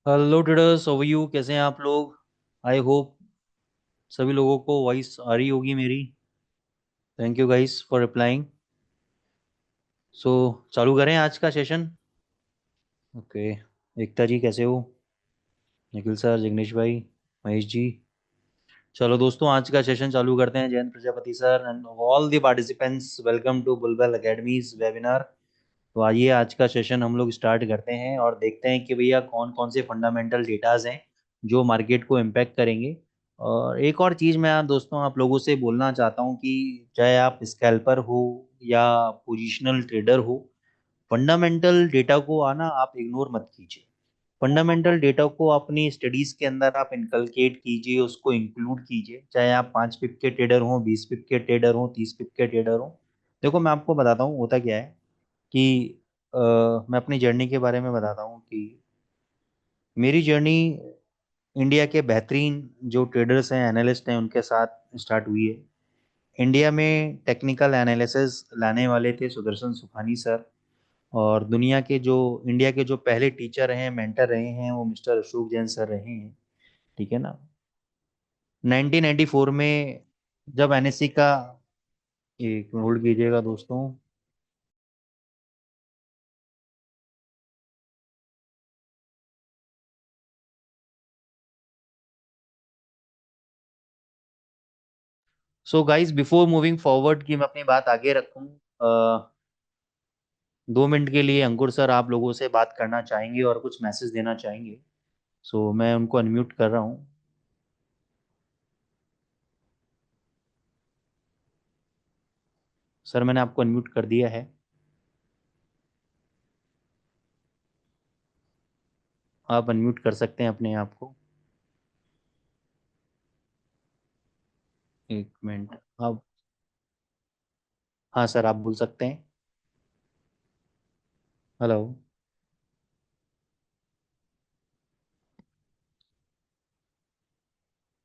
Hello traders, over you कैसे हैं आप लोग? आई होप सभी लोगों को वॉइस आ रही होगी मेरी। Thank you guys for replying. So चालू करें आज का सेशन। ओके। एकता जी कैसे हो? निखिल सर, जिग्नेश भाई, महेश जी। चलो दोस्तों, आज का सेशन चालू करते हैं। Jayant Prajapati sir and all the participants, welcome to Bulbul academy's webinar. तो आइए आज का सेशन हम लोग स्टार्ट करते हैं और देखते हैं कि भैया कौन कौन से फंडामेंटल डेटाज हैं जो मार्केट को इम्पैक्ट करेंगे। और एक और चीज़ मैं दोस्तों आप लोगों से बोलना चाहता हूँ कि चाहे आप स्कैल्पर हो या पोजिशनल ट्रेडर हो, फंडामेंटल डेटा को आना आप इग्नोर मत कीजिए। फंडामेंटल डेटा को अपनी स्टडीज के अंदर आप इनकलकेट कीजिए, उसको इंक्लूड कीजिए। चाहे आप 5 पिप के ट्रेडर हो, 20 पिप के ट्रेडर हो, 30 पिप के ट्रेडर हो। देखो मैं आपको बताता हूँ होता क्या है कि अ, मैं अपनी जर्नी के बारे में बताता हूँ कि मेरी जर्नी इंडिया के बेहतरीन जो ट्रेडर्स हैं, एनालिस्ट हैं, उनके साथ स्टार्ट हुई है। इंडिया में टेक्निकल एनालिसिस लाने वाले थे सुदर्शन सुखानी सर। और दुनिया के जो इंडिया के जो पहले टीचर हैं, मेंटर रहे हैं, वो मिस्टर अशोक जैन सर रहे हैं। ठीक है ना? 1994 में जब एनएससी का, एक होल्ड कीजिएगा दोस्तों। So guys, before moving forward कि मैं अपनी बात आगे रखूं, 2 मिनट के लिए अंकुर सर आप लोगों से बात करना चाहेंगे और कुछ मैसेज देना चाहेंगे। सो मैं उनको अनम्यूट कर रहा हूँ। सर मैंने आपको अनम्यूट कर दिया है। आप अनम्यूट कर सकते हैं अपने आप को। एक मिनट। आप, हाँ सर, आप बोल सकते हैं। हेलो।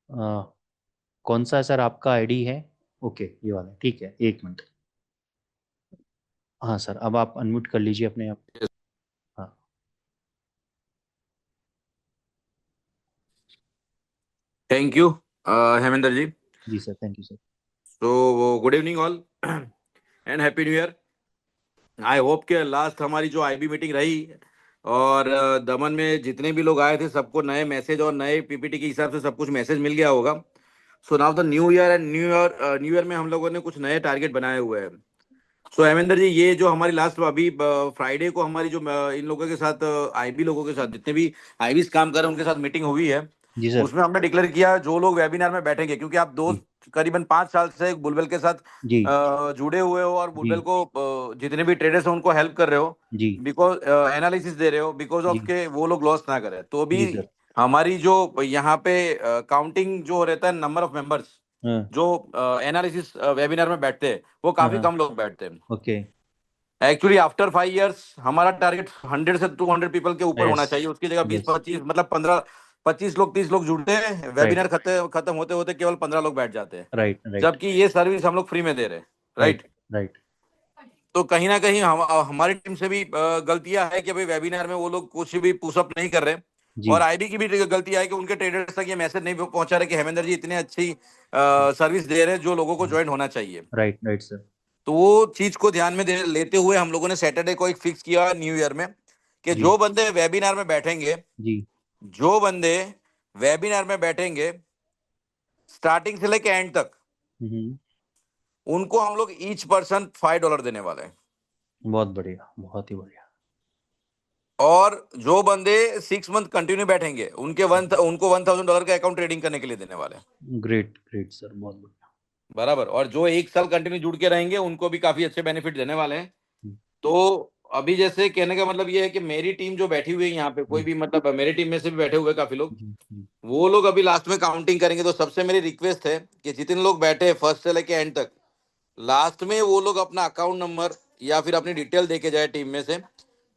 अ, कौन सा सर आपका आईडी है? ओके, ये वाला ठीक है, 1 मिनट। हाँ सर, अब आप अनम्यूट कर लीजिए अपने आप। हाँ। Thank you Hemendra ji. जी सर, थैंक यू सर। तो good evening all and happy new year. I hope के लास्ट हमारी जो आईबी मीटिंग रही और दमन में जितने भी लोग आए थे सबको नए मैसेज और नए पीपीटी के हिसाब से सब कुछ मैसेज मिल गया होगा। So now the new year and new year में हम लोगों ने कुछ नए टारगेट बनाए हुए हैं। सो हेमेंद्र जी, ये जो हमारी लास्ट अभी फ्राइडे को हमारी जो इन लोगों के साथ आईबी लोगों के साथ जितने भी आईबीस काम कर रहे हैं उनके साथ मीटिंग हुई है। जी सर। उसमें हमने डिक्लेयर किया जो लोग वेबिनार में बैठेंगे, क्योंकि आप जी। दोस्त करीबन 5 साल से बुलबुल के साथ जी। जुड़े हुए हो और जी। बुलबुल को जितने भी ट्रेडर्स हैं उनको हेल्प कर रहे हो, जी। बिकॉज एनालिसिस दे रहे हो, बिकॉज ऑफ जी। के वो लोग लॉस ना करें। तो भी जी सर। हमारी जो यहाँ पे काउंटिंग जो रहता है नंबर ऑफ मेंबर्स हाँ। जो एनालिसिस वेबिनार में बैठते हैं वो हाँ। काफी हाँ। कम लोग बैठते हैं। ओके। एक्चुअली आफ्टर 5 इयर्स हमारा टारगेट 100 से 200 पीपल के ऊपर होना यस। चाहिए, उसकी जगह बीस यस। पच्चीस मतलब 15 25 लोग 30 लोग जुड़ते हैं, राइट। वेबिनार खत्म खत्म होते होते केवल 15 लोग बैठ जाते हैं। राइट। राइट। जबकि ये सर्विस हम लोग फ्री में दे रहे हैं। राइट। राइट। राइट। तो कहीं ना कहीं हमारी टीम से भी गलतियां है कि भाई वेबिनार में वो लोग कुछ भी पुशअप नहीं कर रहे। जी। और आईबी की भी गलती है कि उनके ट्रेडर्स तक ये मैसेज नहीं पहुंचा रहे कि हेमेंद्र जी इतनी अच्छी सर्विस दे रहे हैं जो लोगों को ज्वाइन होना चाहिए। राइट। Right sir. तो वो चीज को ध्यान में लेते हुए हम लोगों ने सैटरडे को एक फिक्स किया न्यू ईयर में कि जी। जो बंदे वेबिनार में बैठेंगे, जी। जो बंदे वेबिनार में बैठेंगे स्टार्टिंग से लेके एंड तक, हम्म। उनको हम लोग ईच पर्सन $5 देने वाले हैं। बहुत बढ़िया, बहुत ही बढ़िया। और जो बंदे 6 मंथ कंटिन्यू बैठेंगे उनको $1,000 का अकाउंट ट्रेडिंग करने के लिए देने वाले हैं। ग्रेट ग्रेट सर, बहुत बढ़िया। बराबर। और जो 1 साल कंटिन्यू जुड़ के रहेंगे उनको भी काफी अच्छे बेनिफिट देने वाले हैं। हम्म। तो अभी जैसे कहने का मतलब ये है कि मेरी टीम जो बैठी हुई है यहाँ पे, कोई जी। भी मतलब मेरी टीम में से भी बैठे हुए काफी लोग, जी। जी। वो लोग अभी लास्ट में काउंटिंग करेंगे। तो सबसे मेरी रिक्वेस्ट है कि जितने लोग बैठे फर्स्ट से लेके एंड तक, लास्ट में वो लोग अपना अकाउंट नंबर या फिर अपनी डिटेल दे के जाए टीम में से।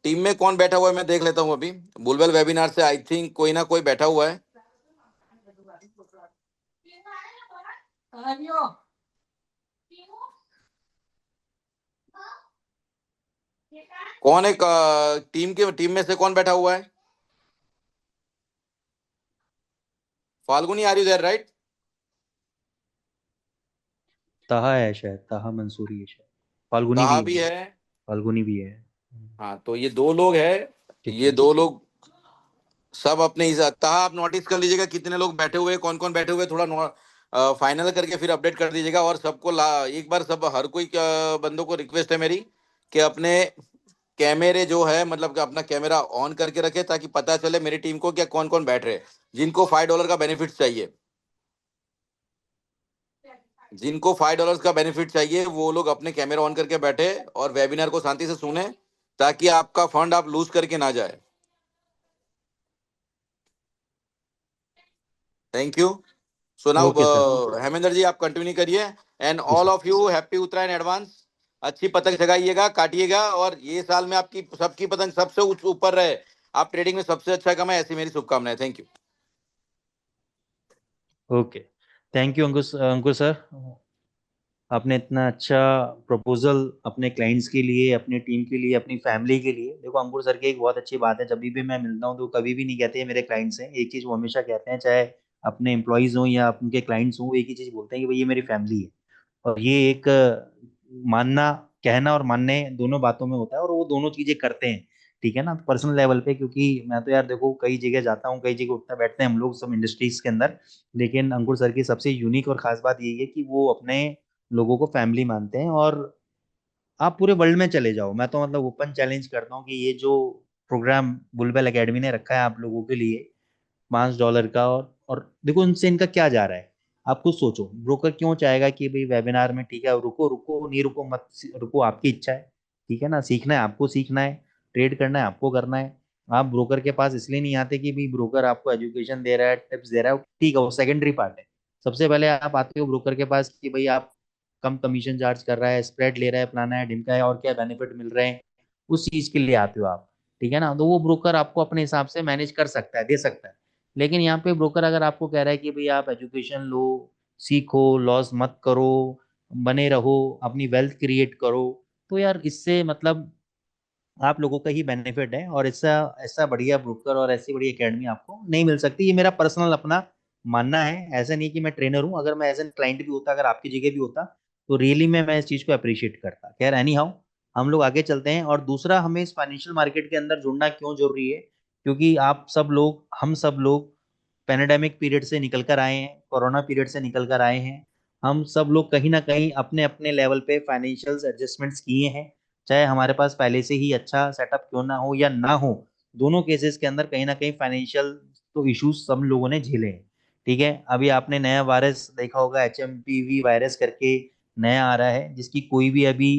टीम में कौन बैठा हुआ है मैं देख लेता हूँ अभी। बुलबुल वेबिनार से आई थिंक कोई ना कोई बैठा हुआ है। कौन है टीम में से कौन बैठा हुआ है? Falguni, are you there, right? Taha है शायद, ताहा मंसूरी है शायद। फाल्गुनी ताहा भी भी है। है। फाल्गुनी भी है। हाँ, तो ये दो लोग हैं। ठीक ये है। दो लोग सब अपने हिसाब, ताहा आप नोटिस कर लीजिएगा कितने लोग बैठे हुए हैं, कौन कौन बैठे हुए हैं, थोड़ा फाइनल करके फिर अपडेट कर दीजिएगा। और सबको एक बार सब हर कोई बंदों को रिक्वेस्ट है मेरी कि अपने कैमरे जो है, मतलब कि अपना कैमरा ऑन करके रखे, ताकि पता चले मेरी टीम को क्या कौन कौन बैठ रहे हैं। जिनको $5 का बेनिफिट चाहिए, जिनको $5 का बेनिफिट चाहिए, वो लोग अपने कैमरा ऑन करके बैठे और वेबिनार को शांति से सुने, ताकि आपका फंड आप लूज करके ना जाए। Thank you. So now okay sir. Hemendra ji, आप कंटिन्यू करिए। एंड जी all sir. Of you happy Uttarayan advance. अच्छी पतंग जगाइएगा, काटिएगा, और ये साल में आपकी सबकी पतंग सबसे ऊपर रहे। आप ट्रेडिंग में सबसे अच्छा कमाए, ऐसी मेरी शुभकामनाएं। Thank you. Okay. Thank you Ankur, Ankur sir. आपने इतना अच्छा प्रपोजल अपने क्लाइंट्स के लिए, अपनी टीम के लिए, अपनी फैमिली के लिए। देखो अंकुर सर की एक बहुत अच्छी बात है, जब भी मैं मिलता हूँ तो कभी भी नहीं कहते हैं मेरे क्लाइंट्स हैं, एक चीज़ वो हमेशा कहते हैं, चाहे अपने एम्प्लॉयज़ हों या उनके क्लाइंट्स हों, एक ही चीज़ बोलते हैं कि भाई ये मेरी फैमिली है। और ये एक मानना, कहना और मानने दोनों बातों में होता है, और वो दोनों चीजें करते हैं। ठीक है ना, पर्सनल लेवल पे, क्योंकि मैं तो यार देखो कई जगह जाता हूँ, कई जगह उठते बैठते हैं हम लोग सब इंडस्ट्रीज के अंदर, लेकिन अंकुर सर की सबसे यूनिक और खास बात यही है कि वो अपने लोगों को फैमिली मानते हैं। और आप पूरे वर्ल्ड में चले जाओ, मैं तो मतलब ओपन चैलेंज करता हूँ कि ये जो प्रोग्राम बुलबेल एकेडमी ने रखा है आप लोगों के लिए, $5 का, और देखो उनसे इनका क्या जा रहा है। आप खुद सोचो, ब्रोकर क्यों चाहेगा कि भाई वेबिनार में, ठीक है रुको रुको नहीं रुको मत, रुको आपकी इच्छा है, ठीक है ना, सीखना है आपको, सीखना है, ट्रेड करना है आपको, करना है। आप ब्रोकर के पास इसलिए नहीं आते कि भाई ब्रोकर आपको एजुकेशन दे रहा है, टिप्स दे रहा है, ठीक है वो सेकेंडरी पार्ट है। सबसे पहले आप आते हो ब्रोकर के पास कि भाई आप कम कमीशन चार्ज कर रहा है, स्प्रेड ले रहा है, फलाना है ढिमका है, और क्या बेनिफिट मिल रहे हैं, उस चीज के लिए आते हो आप। ठीक है ना, तो वो ब्रोकर आपको अपने हिसाब से मैनेज कर सकता है, दे सकता है। लेकिन यहाँ पे ब्रोकर अगर आपको कह रहा है कि भाई आप एजुकेशन लो, सीखो, लॉस मत करो, बने रहो, अपनी वेल्थ क्रिएट करो, तो यार इससे मतलब आप लोगों का ही बेनिफिट है। और इससे ऐसा बढ़िया ब्रोकर और ऐसी बढ़िया एकेडमी आपको नहीं मिल सकती, ये मेरा पर्सनल अपना मानना है। ऐसा नहीं कि मैं ट्रेनर हूँ, अगर मैं एज ए क्लाइंट भी होता, अगर आपकी जगह भी होता, तो रियली में मैं इस चीज़ को अप्रिशिएट करता। खैर एनी हाउ, हम लोग आगे चलते हैं। और दूसरा, हमें इस फाइनेंशियल मार्केट के अंदर जुड़ना क्यों जरूरी है, क्योंकि आप सब लोग, हम सब लोग पेनेडेमिक पीरियड से निकल कर आए हैं, कोरोना पीरियड से निकल कर आए हैं। हम सब लोग कहीं ना कहीं अपने अपने लेवल पे फाइनेंशियल एडजस्टमेंट्स किए हैं, चाहे हमारे पास पहले से ही अच्छा सेटअप क्यों ना हो या ना हो। दोनों केसेस के अंदर कहीं ना कहीं फाइनेंशियल तो इश्यूज सब लोगों ने झेले हैं। ठीक है, अभी आपने नया वायरस देखा होगा, HMPV वायरस करके नया आ रहा है, जिसकी कोई भी अभी,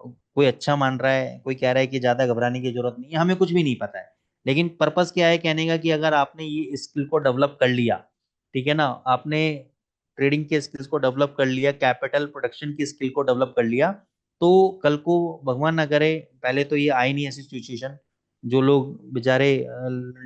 कोई अच्छा मान रहा है, कोई कह रहा है कि ज्यादा घबराने की जरूरत नहीं है, हमें कुछ भी नहीं पता है। लेकिन पर्पस क्या है कहने का, कि अगर आपने ये स्किल को डेवलप कर लिया, ठीक है ना, आपने ट्रेडिंग के स्किल्स को डेवलप कर लिया, कैपिटल प्रोडक्शन की स्किल को डेवलप कर लिया, तो कल को भगवान ना करे, पहले तो ये आए नहीं ऐसी सिचुएशन, जो लोग बेचारे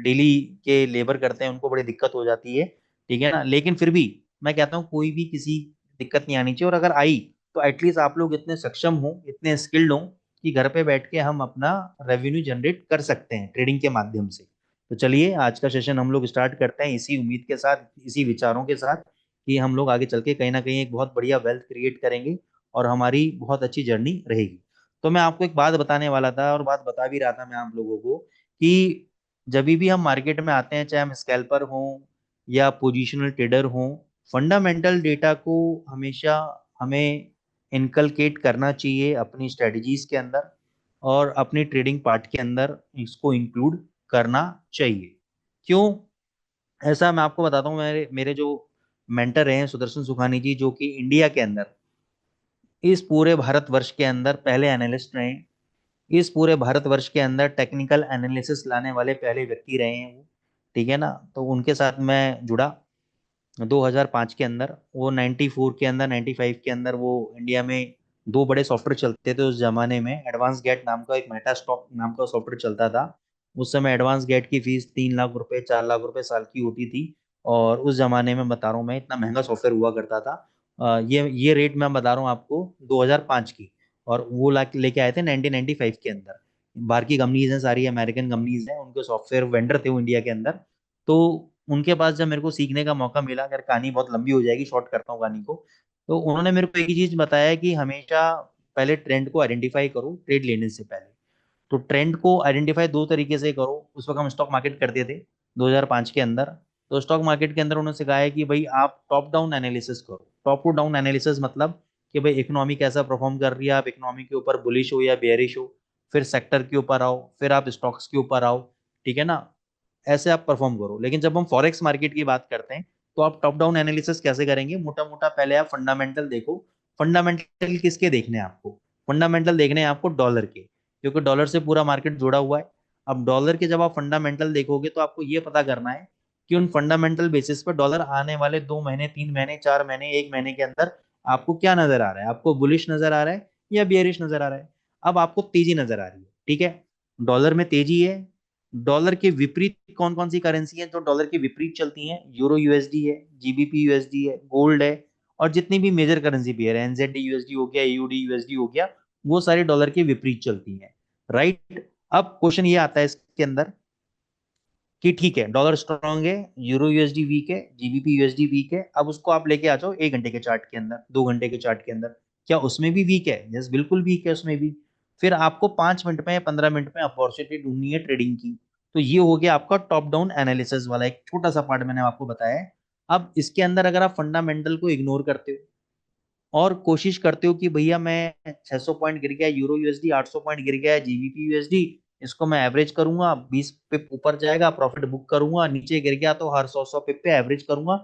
डेली के लेबर करते हैं उनको बड़ी दिक्कत हो जाती है। ठीक है ना, लेकिन फिर भी मैं कहता हूँ कोई भी किसी दिक्कत नहीं आनी चाहिए, और अगर आई तो एटलीस्ट आप लोग इतने सक्षम हो, इतने स्किल्ड हो, कि घर पे बैठ के हम अपना रेवेन्यू जनरेट कर सकते हैं ट्रेडिंग के माध्यम से। तो चलिए आज का सेशन हम लोग स्टार्ट करते हैं इसी उम्मीद के साथ, इसी विचारों के साथ, कि हम लोग आगे चल के कहीं ना कहीं एक बहुत बढ़िया वेल्थ क्रिएट करेंगे, और हमारी बहुत अच्छी जर्नी रहेगी। तो मैं आपको एक बात बताने वाला था, और बात बता भी रहा था मैं आप लोगों को, कि जब भी हम मार्केट में आते हैं, चाहे हम स्कैल्पर हों या पोजिशनल ट्रेडर हों, फंडामेंटल डेटा को हमेशा हमें इनकलकेट करना चाहिए अपनी स्ट्रेटजीज के अंदर, और अपनी ट्रेडिंग पार्ट के अंदर इसको इंक्लूड करना चाहिए। क्यों ऐसा, मैं आपको बताता हूँ। मेरे मेरे जो मेंटर हैं सुदर्शन सुखानी जी, जो कि इंडिया के अंदर, इस पूरे भारतवर्ष के अंदर पहले एनालिस्ट रहे हैं, इस पूरे भारतवर्ष के अंदर टेक्निकल एनालिसिस लाने वाले पहले व्यक्ति रहे हैं वो। ठीक है ना, तो उनके साथ मैं जुड़ा 2005 के अंदर, वो 94 के अंदर, 95 के अंदर, वो इंडिया में दो बड़े सॉफ्टवेयर चलते थे उस जमाने में। एडवांस गेट नाम का, एक मेटा स्टॉक नाम का सॉफ्टवेयर चलता था। उस समय एडवांस गेट की फीस 3 लाख रुपए, 4 लाख रुपए साल की होती थी। और उस जमाने में बता रहा हूँ मैं, इतना महंगा सॉफ्टवेयर हुआ करता था। ये रेट मैं बता रहा हूँ आपको 2005 की, और वो ला लेके आए थे 1995 के अंदर। बाहर की कंपनीज हैं, सारी अमेरिकन कंपनीज हैं, उनके सॉफ्टवेयर वेंडर थे वो इंडिया के अंदर। तो उनके पास जब मेरे को सीखने का मौका मिला, अगर कहानी बहुत लंबी हो जाएगी, शॉर्ट करता हूँ कहानी को, तो उन्होंने मेरे को एक ही चीज बताया कि हमेशा पहले ट्रेंड को आइडेंटिफाई करो ट्रेड लेने से पहले। तो ट्रेंड को आइडेंटिफाई दो तरीके से करो। उस वक्त हम स्टॉक मार्केट करते थे 2005 के अंदर। तो स्टॉक मार्केट के अंदर उन्होंने सिखाया है कि भाई आप टॉप डाउन एनालिसिस करो। टॉप टू डाउन एनालिसिस मतलब कि भाई इकोनॉमी कैसा परफॉर्म कर रही है, आप इकोनॉमी के ऊपर बुलिश हो या बेयरिश हो, फिर सेक्टर के ऊपर आओ, फिर आप स्टॉक्स के ऊपर आओ, ठीक है ना, ऐसे आप परफॉर्म करो। लेकिन जब हम फॉरेक्स मार्केट की बात करते हैं तो आप टॉप डाउन एनालिसिस कैसे करेंगे? मोटा मोटा पहले आप फंडामेंटल देखो। फंडामेंटल किसके देखने हैं आपको? फंडामेंटल देखने हैं आपको डॉलर के, क्योंकि डॉलर से पूरा मार्केट जुड़ा हुआ है। अब डॉलर के जब आप फंडामेंटल देखोगे तो आपको ये पता करना है कि उन फंडामेंटल बेसिस पर डॉलर आने वाले 2 महीने, 3 महीने, 4 महीने, 1 महीने के अंदर आपको क्या नजर आ रहा है? आपको बुलिश नजर आ रहा है या बियरिश नजर आ रहा है? अब आपको तेजी नजर आ रही है, ठीक है, डॉलर में तेजी है। डॉलर के विपरीत कौन कौन सी करेंसी है जो डॉलर के विपरीत चलती हैं? यूरो यूएसडी है, जीबीपी यूएसडी है, गोल्ड है, और जितनी भी मेजर करेंसी पेयर है, एनजेडी यूएसडी हो गया, यूडी यूएसडी हो गया, वो सारी डॉलर के विपरीत चलती हैं, राइट। अब क्वेश्चन ये आता है इसके अंदर कि ठीक है, डॉलर स्ट्रांग है, यूरो यूएसडी वीक है, जीबीपी यूएसडी वीक है। अब उसको आप लेके आ जाओ 1 घंटे के चार्ट के अंदर, 2 घंटे के चार्ट के अंदर, क्या उसमें भी वीक है? यस, बिल्कुल वीक है उसमें भी। फिर आपको 5 मिनट में या 15 मिनट में अपॉर्चुनिटी ढूंढनी है ट्रेडिंग की। तो ये हो गया आपका टॉप डाउन एनालिसिस वाला एक छोटा सा पार्ट मैंने आपको बताया है। अब इसके अंदर अगर आप फंडामेंटल को इग्नोर करते हो और कोशिश करते हो कि भैया मैं 600 पॉइंट गिर गया यूरो यूएसडी, 800 पॉइंट गिर गया जीबीपी यूएसडी, इसको मैं एवरेज करूंगा, 20 पिप ऊपर जाएगा प्रॉफिट बुक करूंगा, नीचे गिर गया तो हर 100 पिप पे एवरेज करूंगा,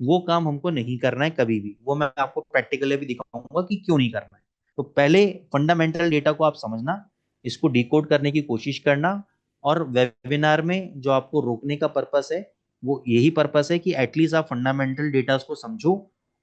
वो काम हमको नहीं करना है कभी भी। वो मैं आपको प्रैक्टिकली भी दिखाऊंगा कि क्यों नहीं करना है। तो पहले फंडामेंटल डेटा को आप समझना, इसको डिकोड करने की कोशिश करना, और वेबिनार में जो आपको रोकने का पर्पस है वो यही पर्पस है कि एटलीस्ट आप फंडामेंटल डेटा को समझो।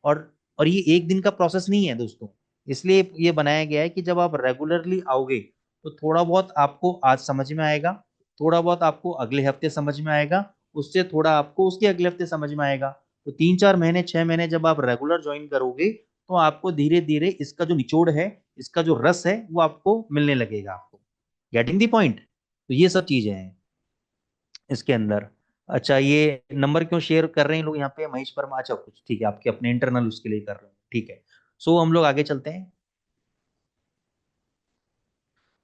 और और ये एक दिन का प्रोसेस नहीं है दोस्तों, इसलिए ये बनाया गया है कि जब आप रेगुलरली आओगे तो थोड़ा बहुत आपको आज समझ में आएगा, थोड़ा बहुत आपको अगले हफ्ते समझ में आएगा, उससे थोड़ा आपको उसके अगले हफ्ते समझ में आएगा। तो 3-4 महीने, 6 महीने जब आप रेगुलर ज्वाइन करोगे तो आपको धीरे धीरे इसका जो निचोड़ है, इसका जो रस है, वो आपको मिलने लगेगा। आपको गेटिंग दी पॉइंट? तो ये सब चीजें हैं इसके अंदर। अच्छा, ये नंबर क्यों शेयर कर रहे हैं लोग यहाँ पे? महेश वर्मा, अच्छा कुछ ठीक है, आपके अपने इंटरनल उसके लिए कर रहे हैं, ठीक है। सो हम लोग आगे चलते हैं।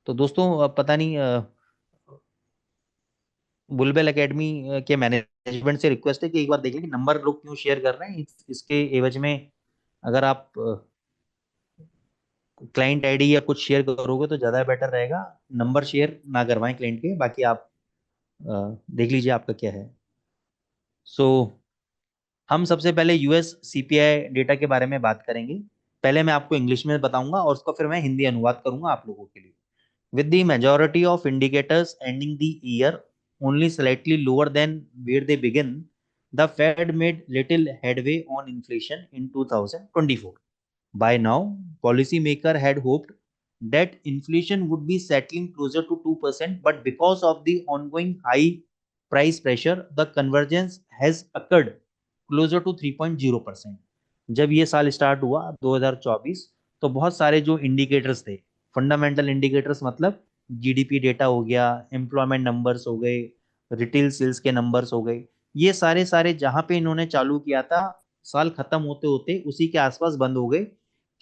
तो दोस्तों अब पता नहीं बुलबेल एकेडमी के मैनेजमेंट से रिक्वेस्ट है कि एक बार देख लें कि नंबर लोग क्यों शेयर कर रहे हैं। इसके एवज में अगर आप क्लाइंट आईडी या कुछ शेयर करोगे तो ज़्यादा बेटर रहेगा। नंबर शेयर ना करवाएं क्लाइंट के, बाकी आप देख लीजिए आपका क्या है। सो हम सबसे पहले यूएस सीपीआई डेटा के बारे में बात करेंगे। पहले मैं आपको इंग्लिश में बताऊंगा और उसको फिर मैं हिंदी अनुवाद करूंगा आप लोगों के लिए। With the majority of indicators ending the year only slightly lower than where they begin, the Fed made little headway on inflation in 2024. By now, policymakers had hoped that inflation would be settling closer to 2%, but because of the ongoing high price pressure, the convergence has occurred closer to 3.0%। जब ये साल start हुआ 2024, तो बहुत सारे जो indicators थे, fundamental indicators मतलब जीडीपी डेटा हो गया, एम्प्लॉयमेंट नंबर्स हो गए, रिटेल सेल्स के नंबर्स हो गए, ये सारे सारे जहां पे इन्होंने चालू किया था, साल खत्म होते होते उसी के आसपास बंद हो गए।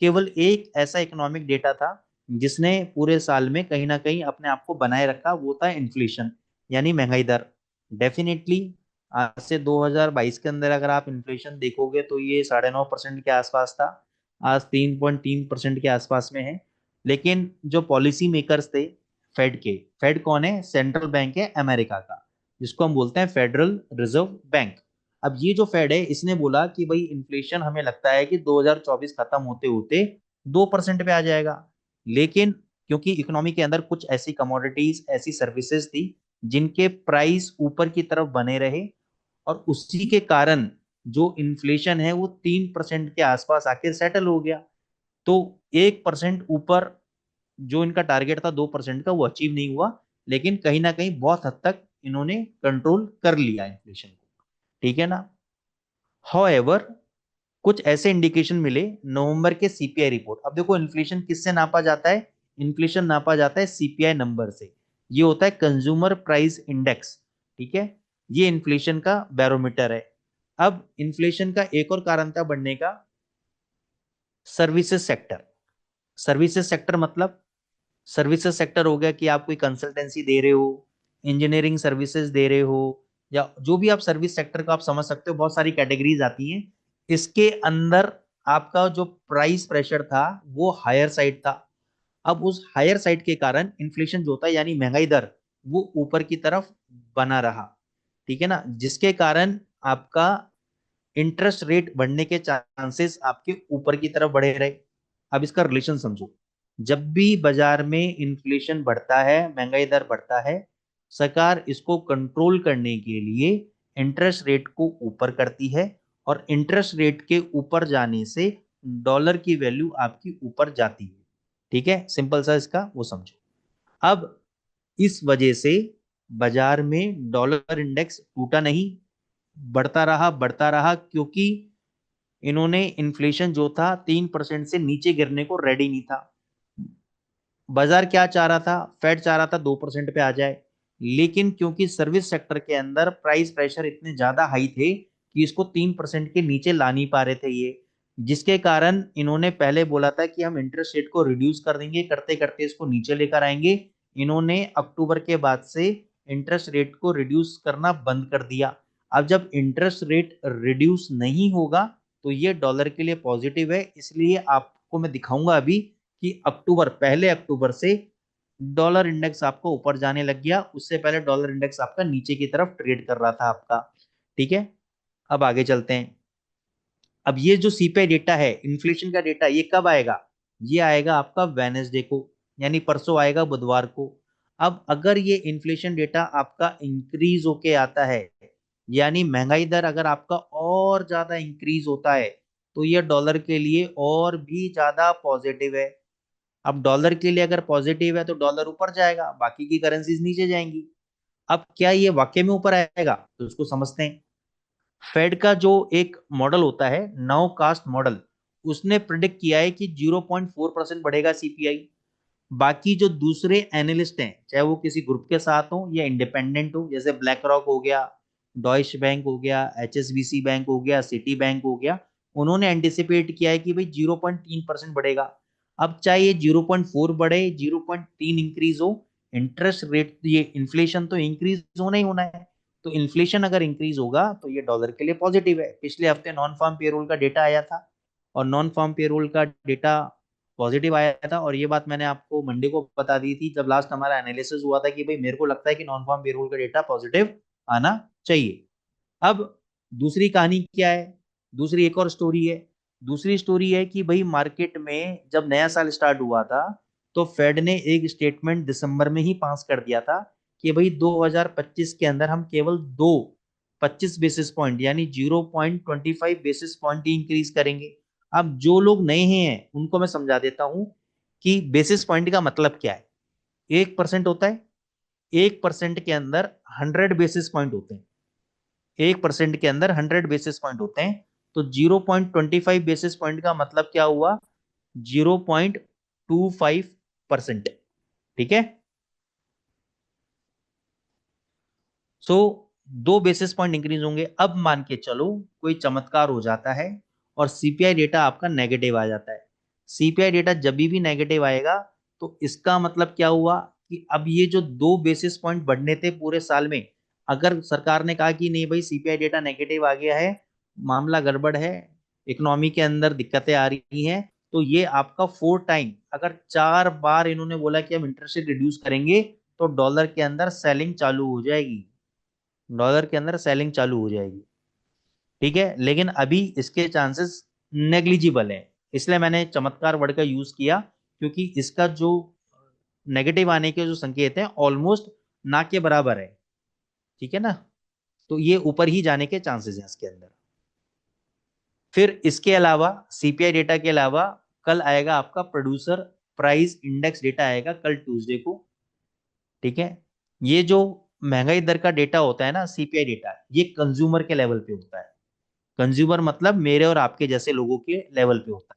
केवल एक ऐसा इकोनॉमिक डेटा था जिसने पूरे साल में कहीं ना कहीं अपने आप को बनाए रखा, वो था इन्फ्लेशन, यानी महंगाई दर। डेफिनेटली आज से 2022 के अंदर अगर आप इन्फ्लेशन देखोगे तो ये 9.5% के आसपास था, आज 3.3% के आसपास में है। लेकिन जो पॉलिसी मेकर्स थे फेड के, फेड कौन है? सेंट्रल बैंक है अमेरिका का, जिसको हम बोलते हैं फेडरल रिजर्व बैंक। अब ये जो फेड है इसने बोला कि भाई इन्फ्लेशन हमें लगता है कि 2024 खत्म होते होते 2% पे आ जाएगा। लेकिन क्योंकि इकोनॉमी के अंदर कुछ ऐसी कमोडिटीज, ऐसी सर्विसेज थी जिनके प्राइस ऊपर की तरफ बने रहे, और उसी के कारण जो इन्फ्लेशन है वो 3% के आसपास आके सेटल हो गया। तो 1% ऊपर जो इनका टारगेट था 2% का, वो अचीव नहीं हुआ, लेकिन कहीं ना कहीं बहुत हद तक इन्होंने कंट्रोल कर लिया इन्फ्लेशन को, ठीक है ना। हाउएवर कुछ ऐसे इंडिकेशन मिले नवंबर के सीपीआई रिपोर्ट। अब देखो इन्फ्लेशन किससे नापा जाता है? इन्फ्लेशन नापा जाता है सीपीआई नंबर से। ये होता है कंज्यूमर प्राइस इंडेक्स, ठीक है। ये इन्फ्लेशन का बैरोमीटर है। अब इन्फ्लेशन का एक और कारण था बढ़ने का, सर्विसेज सेक्टर। सर्विसेज सेक्टर मतलब, सर्विसेज सेक्टर हो गया कि आप कोई कंसल्टेंसी दे रहे हो, इंजीनियरिंग सर्विसेज दे रहे हो, या जो भी आप सर्विस सेक्टर को आप समझ सकते हो, बहुत सारी कैटेगरीज आती हैं। इसके अंदर आपका जो प्राइस प्रेशर था वो हायर साइड था। अब उस हायर साइड के कारण इन्फ्लेशन जो होता है यानी महंगाई दर, वो ऊपर की तरफ बना रहा। ठीक है ना, जिसके कारण आपका इंटरेस्ट रेट बढ़ने के चांसेस आपके ऊपर की तरफ बढ़े रहे। अब इसका रिलेशन समझो, जब भी बाजार में इन्फ्लेशन बढ़ता है, महंगाई दर बढ़ता है, सरकार इसको कंट्रोल करने के लिए इंटरेस्ट रेट को ऊपर करती है, और इंटरेस्ट रेट के ऊपर जाने से डॉलर की वैल्यू आपकी ऊपर जाती है। ठीक है, सिंपल सा इसका वो समझो। अब इस वजह से बाजार में डॉलर इंडेक्स टूटा नहीं, बढ़ता रहा, क्योंकि इन्होंने इन्फ्लेशन जो था 3% से नीचे गिरने को रेडी नहीं था। बाजार क्या चाह रहा था, फेड चाह रहा था 2% पे आ जाए, लेकिन क्योंकि सर्विस सेक्टर के अंदर प्राइस प्रेशर इतने ज्यादा हाई थे कि इसको 3% के नीचे ला नहीं पा रहे थे ये, जिसके कारण इन्होंने पहले बोला था कि हम इंटरेस्ट रेट को रिड्यूस कर देंगे, करते करते इसको नीचे लेकर आएंगे। इन्होंने अक्टूबर के बाद से इंटरेस्ट रेट को रिड्यूस करना बंद कर दिया। अब जब इंटरेस्ट रेट रिड्यूस नहीं होगा तो ये डॉलर के लिए पॉजिटिव है, इसलिए आपको मैं दिखाऊंगा अभी कि अक्टूबर, पहले अक्टूबर से डॉलर इंडेक्स आपको ऊपर जाने लग गया। उससे पहले डॉलर इंडेक्स आपका नीचे की तरफ ट्रेड कर रहा था आपका। ठीक है, अब आगे चलते हैं। अब ये जो सीपीआई डेटा है, इन्फ्लेशन का डेटा, ये कब आएगा? ये आएगा आपका वेनेसडे को, यानी परसों आएगा, बुधवार को। अब अगर ये इन्फ्लेशन डेटा आपका इंक्रीज होके आता है, यानी महंगाई दर अगर आपका और ज्यादा इंक्रीज होता है, तो ये डॉलर के लिए और भी ज्यादा पॉजिटिव है। अब डॉलर के लिए अगर पॉजिटिव है तो डॉलर ऊपर जाएगा, बाकी की करेंसीज नीचे जाएंगी। अब क्या ये वाकई में ऊपर आएगा? तो उसको समझते हैं। फेड का जो एक मॉडल होता है, नाउ कास्ट मॉडल, उसने प्रिडिक्ट किया है कि 0.4% बढ़ेगा सीपीआई। बाकी जो दूसरे एनालिस्ट हैं, चाहे वो किसी ग्रुप के साथ हो या इंडिपेंडेंट हो, जैसे ब्लैक रॉक हो गया, डॉइश बैंक हो गया, एचएसबीसी बैंक हो गया, सिटी बैंक हो गया, उन्होंने एंटिसिपेट किया है कि भाई 0.3% बढ़ेगा। अब चाहे ये 0.4 बढ़े, 0.3 इंक्रीज हो, इंटरेस्ट रेट, ये इन्फ्लेशन तो इंक्रीज होना ही होना है। तो इन्फ्लेशन अगर इंक्रीज होगा तो ये डॉलर के लिए पॉजिटिव है। पिछले हफ्ते नॉन फार्म पेरोल का डेटा आया था, और नॉन फार्म पेरोल का डेटा पॉजिटिव आया था, और ये बात मैंने आपको मंडे को बता दी थी जब लास्ट हमारा एनालिसिस हुआ था कि भाई मेरे को लगता है कि नॉन फार्म पेरोल का डेटा पॉजिटिव आना चाहिए। अब दूसरी कहानी क्या है, दूसरी एक और स्टोरी है। दूसरी स्टोरी है कि भाई मार्केट में जब नया साल स्टार्ट हुआ था, तो फेड ने एक स्टेटमेंट दिसंबर में ही पास कर दिया था कि भाई 2025 के अंदर हम केवल दो 25 बेसिस पॉइंट यानी 0.25 बेसिस पॉइंट ही इंक्रीज करेंगे। अब जो लोग नए हैं उनको मैं समझा देता हूं कि बेसिस पॉइंट का मतलब क्या है। 1% होता है, 1% के अंदर 100 बेसिस पॉइंट होते हैं। 1% के अंदर 100 बेसिस पॉइंट होते हैं। तो 0.25 बेसिस पॉइंट का मतलब क्या हुआ? 0.25%। ठीक है, सो 2 बेसिस पॉइंट इंक्रीज होंगे। अब मान के चलो कोई चमत्कार हो जाता है और सीपीआई डेटा आपका नेगेटिव आ जाता है। सीपीआई डेटा जब भी नेगेटिव आएगा तो इसका मतलब क्या हुआ कि अब ये जो 2 बेसिस पॉइंट बढ़ने थे पूरे साल में, अगर सरकार ने कहा कि नहीं भाई सीपीआई डेटा नेगेटिव आ गया है, मामला गड़बड़ है, इकोनॉमी के अंदर दिक्कतें आ रही हैं, तो ये आपका 4 टाइम, अगर 4 बार इन्होंने बोला कि हम इंटरेस्ट रेट रिड्यूस करेंगे, तो डॉलर के अंदर सेलिंग चालू हो जाएगी, डॉलर के अंदर सेलिंग चालू हो जाएगी। ठीक है, लेकिन अभी इसके चांसेस नेग्लिजिबल है, इसलिए मैंने चमत्कार वर्ड का यूज किया, क्योंकि इसका जो नेगेटिव आने के जो संकेत हैं ऑलमोस्ट ना के बराबर है। ठीक है ना, तो ये ऊपर ही जाने के चांसेस हैं इसके अंदर। फिर इसके अलावा, सीपीआई डेटा के अलावा, कल आएगा आपका प्रोड्यूसर प्राइस इंडेक्स डेटा आएगा कल ट्यूसडे को। ठीक है, ये जो महंगाई दर का डेटा होता है ना, सीपीआई डेटा, ये कंज्यूमर के लेवल पे होता है। कंज्यूमर मतलब मेरे और आपके जैसे लोगों के लेवल पे होता है।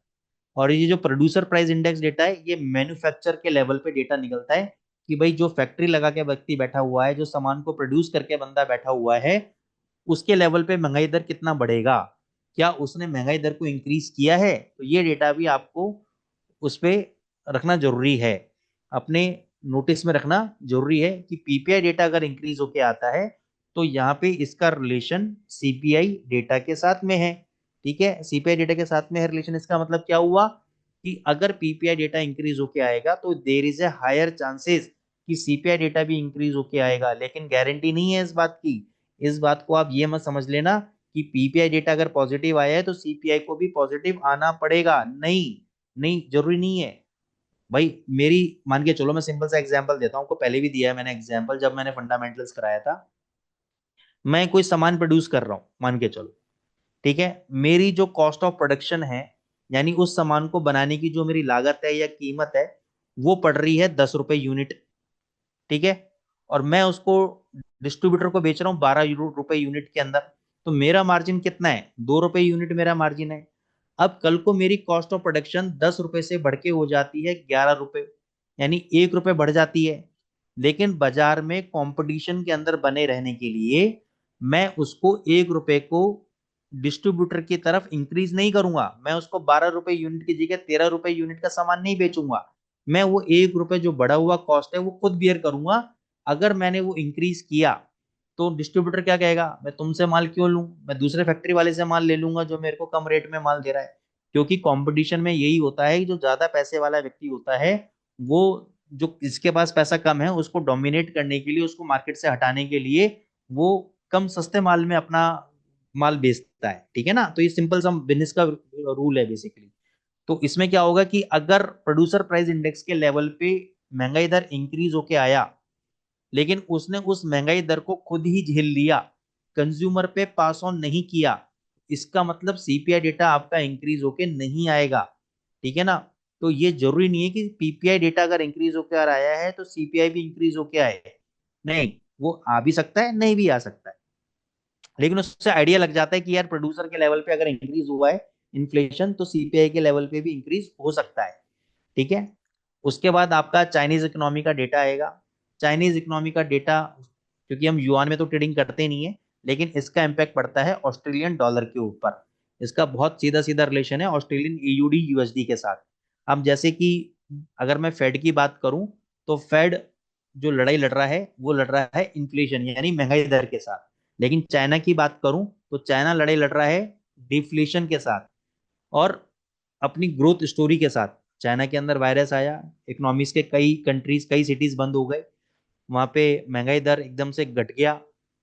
और ये जो प्रोड्यूसर प्राइस इंडेक्स डेटा है, ये मैन्युफैक्चर के लेवल पे डेटा निकलता है कि भाई जो फैक्ट्री लगा के व्यक्ति बैठा हुआ है, जो सामान को प्रोड्यूस करके बंदा बैठा हुआ है, उसके लेवल पे महंगाई दर कितना बढ़ेगा, क्या उसने महंगाई दर को इंक्रीज किया है, तो ये डेटा भी आपको उस पे रखना जरूरी है, अपने नोटिस में रखना जरूरी है कि पीपीआई डेटा अगर इंक्रीज होके आता है तो यहाँ पे इसका रिलेशन सीपीआई डेटा के साथ में है। ठीक है, सीपीआई डेटा के साथ में है रिलेशन, इसका मतलब क्या हुआ कि अगर पीपीआई डेटा इंक्रीज होके आएगा तो there is a higher chances कि सीपीआई डेटा भी इंक्रीज होके आएगा, लेकिन गारंटी नहीं है इस बात की। इस बात को आप ये मत समझ लेना कि पीपीआई डेटा अगर पॉजिटिव आया है तो सीपीआई को भी पॉजिटिव आना पड़ेगा, नहीं, नहीं जरूरी नहीं है भाई। मेरी मान के चलो, मैं सिंपल सा एग्जांपल देता हूँ, को पहले भी दिया है मैंने एग्जांपल, जब मैंने फंडामेंटल्स कराया था, मैं कोई सामान प्रोड्यूस कर रहा हूँ मान के चलो, ठीक है, मेरी जो कॉस्ट ऑफ प्रोडक्शन है, यानी उस सामान को बनाने की जो मेरी लागत है या कीमत है, वो पड़ रही है 10 रुपए यूनिट। ठीक है, और मैं उसको डिस्ट्रीब्यूटर को बेच रहा हूँ 12 रुपए यूनिट के अंदर, तो मेरा मार्जिन कितना है, 2 रुपए यूनिट मेरा मार्जिन है। अब कल को मेरी कॉस्ट ऑफ प्रोडक्शन 10 रुपए से बढ़ के हो जाती है 11 रुपए, यानी 1 रुपए बढ़ जाती है, लेकिन बाजार में कंपटीशन के अंदर बने रहने के लिए मैं उसको 1 रुपए को डिस्ट्रीब्यूटर की तरफ इंक्रीज नहीं करूंगा, मैं उसको 12 रुपए यूनिट की जगह 13 रुपए यूनिट का सामान नहीं बेचूंगा, मैं वो 1 रुपए जो बढ़ा हुआ कॉस्ट है वो खुद बियर करूंगा। अगर मैंने वो इंक्रीज किया तो डिस्ट्रीब्यूटर क्या कहेगा, मैं तुमसे माल क्यों लूं, मैं दूसरे फैक्ट्री वाले से माल ले लूंगा जो मेरे को कम रेट में माल दे रहा है। क्योंकि कंपटीशन में यही होता है कि जो ज्यादा पैसे वाला व्यक्ति होता है, वो जो इसके पास पैसा कम है उसको डोमिनेट करने के लिए, उसको मार्केट से हटाने के लिए वो कम सस्ते माल में अपना माल बेचता है। ठीक है ना, तो ये सिंपल सा बिजनेस का रूल है बेसिकली। तो इसमें क्या होगा कि अगर प्रोड्यूसर प्राइस इंडेक्स के लेवल पे महंगाई दर इंक्रीज होके आया, लेकिन उसने उस महंगाई दर को खुद ही झेल लिया, कंज्यूमर पे पास ऑन नहीं किया, इसका मतलब सीपीआई डेटा आपका इंक्रीज होके नहीं आएगा। ठीक है ना, तो ये जरूरी नहीं है कि पीपीआई डेटा अगर इंक्रीज होकर आया है तो सीपीआई भी इंक्रीज होके आए, नहीं, वो आ भी सकता है नहीं भी आ सकता है, लेकिन उससे आइडिया लग जाता है कि यार प्रोड्यूसर के लेवल पे अगर इंक्रीज हुआ है इन्फ्लेशन, तो सीपीआई के लेवल पे भी इंक्रीज हो सकता है। ठीक है, उसके बाद आपका चाइनीज इकोनॉमी का डेटा आएगा। चाइनीज इकोनॉमी का डेटा, क्योंकि हम युआन में तो ट्रेडिंग करते नहीं है, लेकिन इसका इम्पैक्ट पड़ता है ऑस्ट्रेलियन डॉलर के ऊपर, इसका बहुत सीधा सीधा रिलेशन है ऑस्ट्रेलियन ईयूडी यूएसडी के साथ। अब जैसे कि अगर मैं फेड की बात करूं, तो फेड जो लड़ाई लड़ रहा है वो लड़ रहा है इन्फ्लेशन यानी महंगाई दर के साथ, लेकिन चाइना की बात करूं तो चाइना लड़ाई लड़ रहा है डिफ्लेशन के साथ और अपनी ग्रोथ स्टोरी के साथ। चाइना के अंदर वायरस आया, इकोनॉमीज के कई कंट्रीज कई सिटीज बंद हो गए, वहां पे महंगाई दर एकदम से घट गया,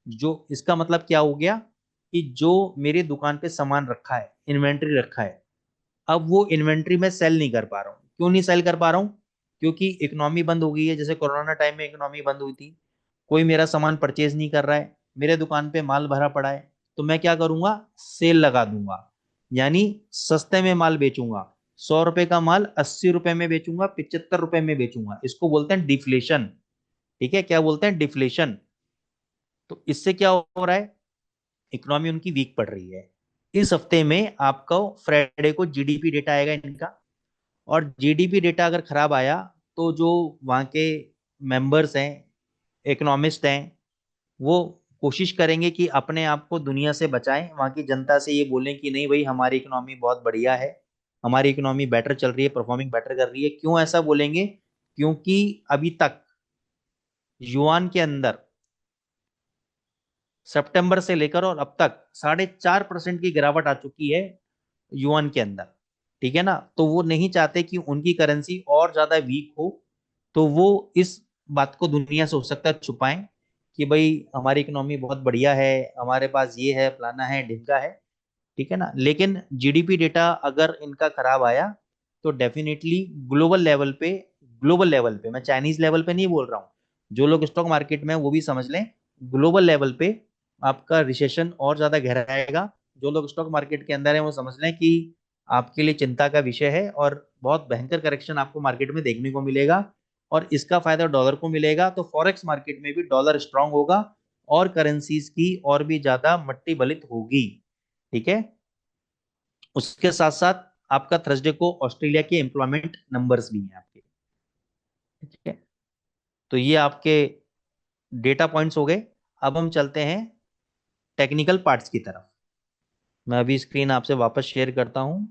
जो इसका मतलब क्या हो गया कि जो मेरी दुकान पे सामान रखा है, इन्वेंट्री रखा है, अब वो इन्वेंट्री में सेल नहीं कर पा रहा हूँ। क्यों नहीं सेल कर पा रहा हूँ, क्योंकि इकोनॉमी बंद हो गई है, जैसे कोरोना टाइम में इकोनॉमी बंद हुई थी, कोई मेरा सामान परचेज नहीं कर रहा है, मेरे दुकान पे माल भरा पड़ा है, तो मैं क्या करूंगा, सेल लगा दूंगा, यानी सस्ते में माल बेचूंगा, 100 रुपए का माल 80 रुपए में बेचूंगा, 75 रुपए में बेचूंगा, इसको बोलते हैं डिफ्लेशन। ठीक है, क्या बोलते हैं, डिफ्लेशन। तो इससे क्या हो रहा है, इकोनॉमी उनकी वीक पड़ रही है। इस हफ्ते में आपको फ्राइडे को जीडीपी डेटा आएगा इनका, और जीडीपी डेटा अगर खराब आया तो जो वहाँ के मेंबर्स हैं, इकोनॉमिस्ट हैं, वो कोशिश करेंगे कि अपने आप को दुनिया से बचाएं, वहाँ की जनता से ये बोलें कि नहीं भाई हमारी इकोनॉमी बहुत बढ़िया है, हमारी इकोनॉमी बेटर चल रही है, परफॉर्मिंग बेटर कर रही है। क्यों ऐसा बोलेंगे, क्योंकि अभी तक युआन के अंदर सितंबर से लेकर और अब तक 4.5% की गिरावट आ चुकी है युआन के अंदर। ठीक है ना, तो वो नहीं चाहते कि उनकी करेंसी और ज्यादा वीक हो, तो वो इस बात को दुनिया से हो सकता है छुपाएं कि भाई हमारी इकोनॉमी बहुत बढ़िया है, हमारे पास ये है, फलाना है, ढिमका है। ठीक है ना, लेकिन जीडीपी डेटा अगर इनका खराब आया तो डेफिनेटली ग्लोबल लेवल पे, मैं चाइनीज लेवल पे नहीं बोल रहा हूँ, जो लोग स्टॉक मार्केट में हैं, वो भी समझ लें, ग्लोबल लेवल पे आपका रिसेशन और ज्यादा गहराएगा। जो लोग स्टॉक मार्केट के अंदर हैं वो समझ लें कि आपके लिए चिंता का विषय है और बहुत भयंकर करेक्शन आपको मार्केट में देखने को मिलेगा, और इसका फायदा डॉलर को मिलेगा, तो फॉरेक्स मार्केट में भी डॉलर स्ट्रांग होगा और करेंसीज की और भी ज्यादा मट्टी बलित होगी। ठीक है, उसके साथ साथ आपका थर्सडे को ऑस्ट्रेलिया के एम्प्लॉयमेंट नंबर्स भी हैं आपके। ठीक है, तो ये आपके डेटा पॉइंट्स हो गए। अब हम चलते हैं टेक्निकल पार्ट्स की तरफ। मैं अभी स्क्रीन आपसे वापस शेयर करता हूं।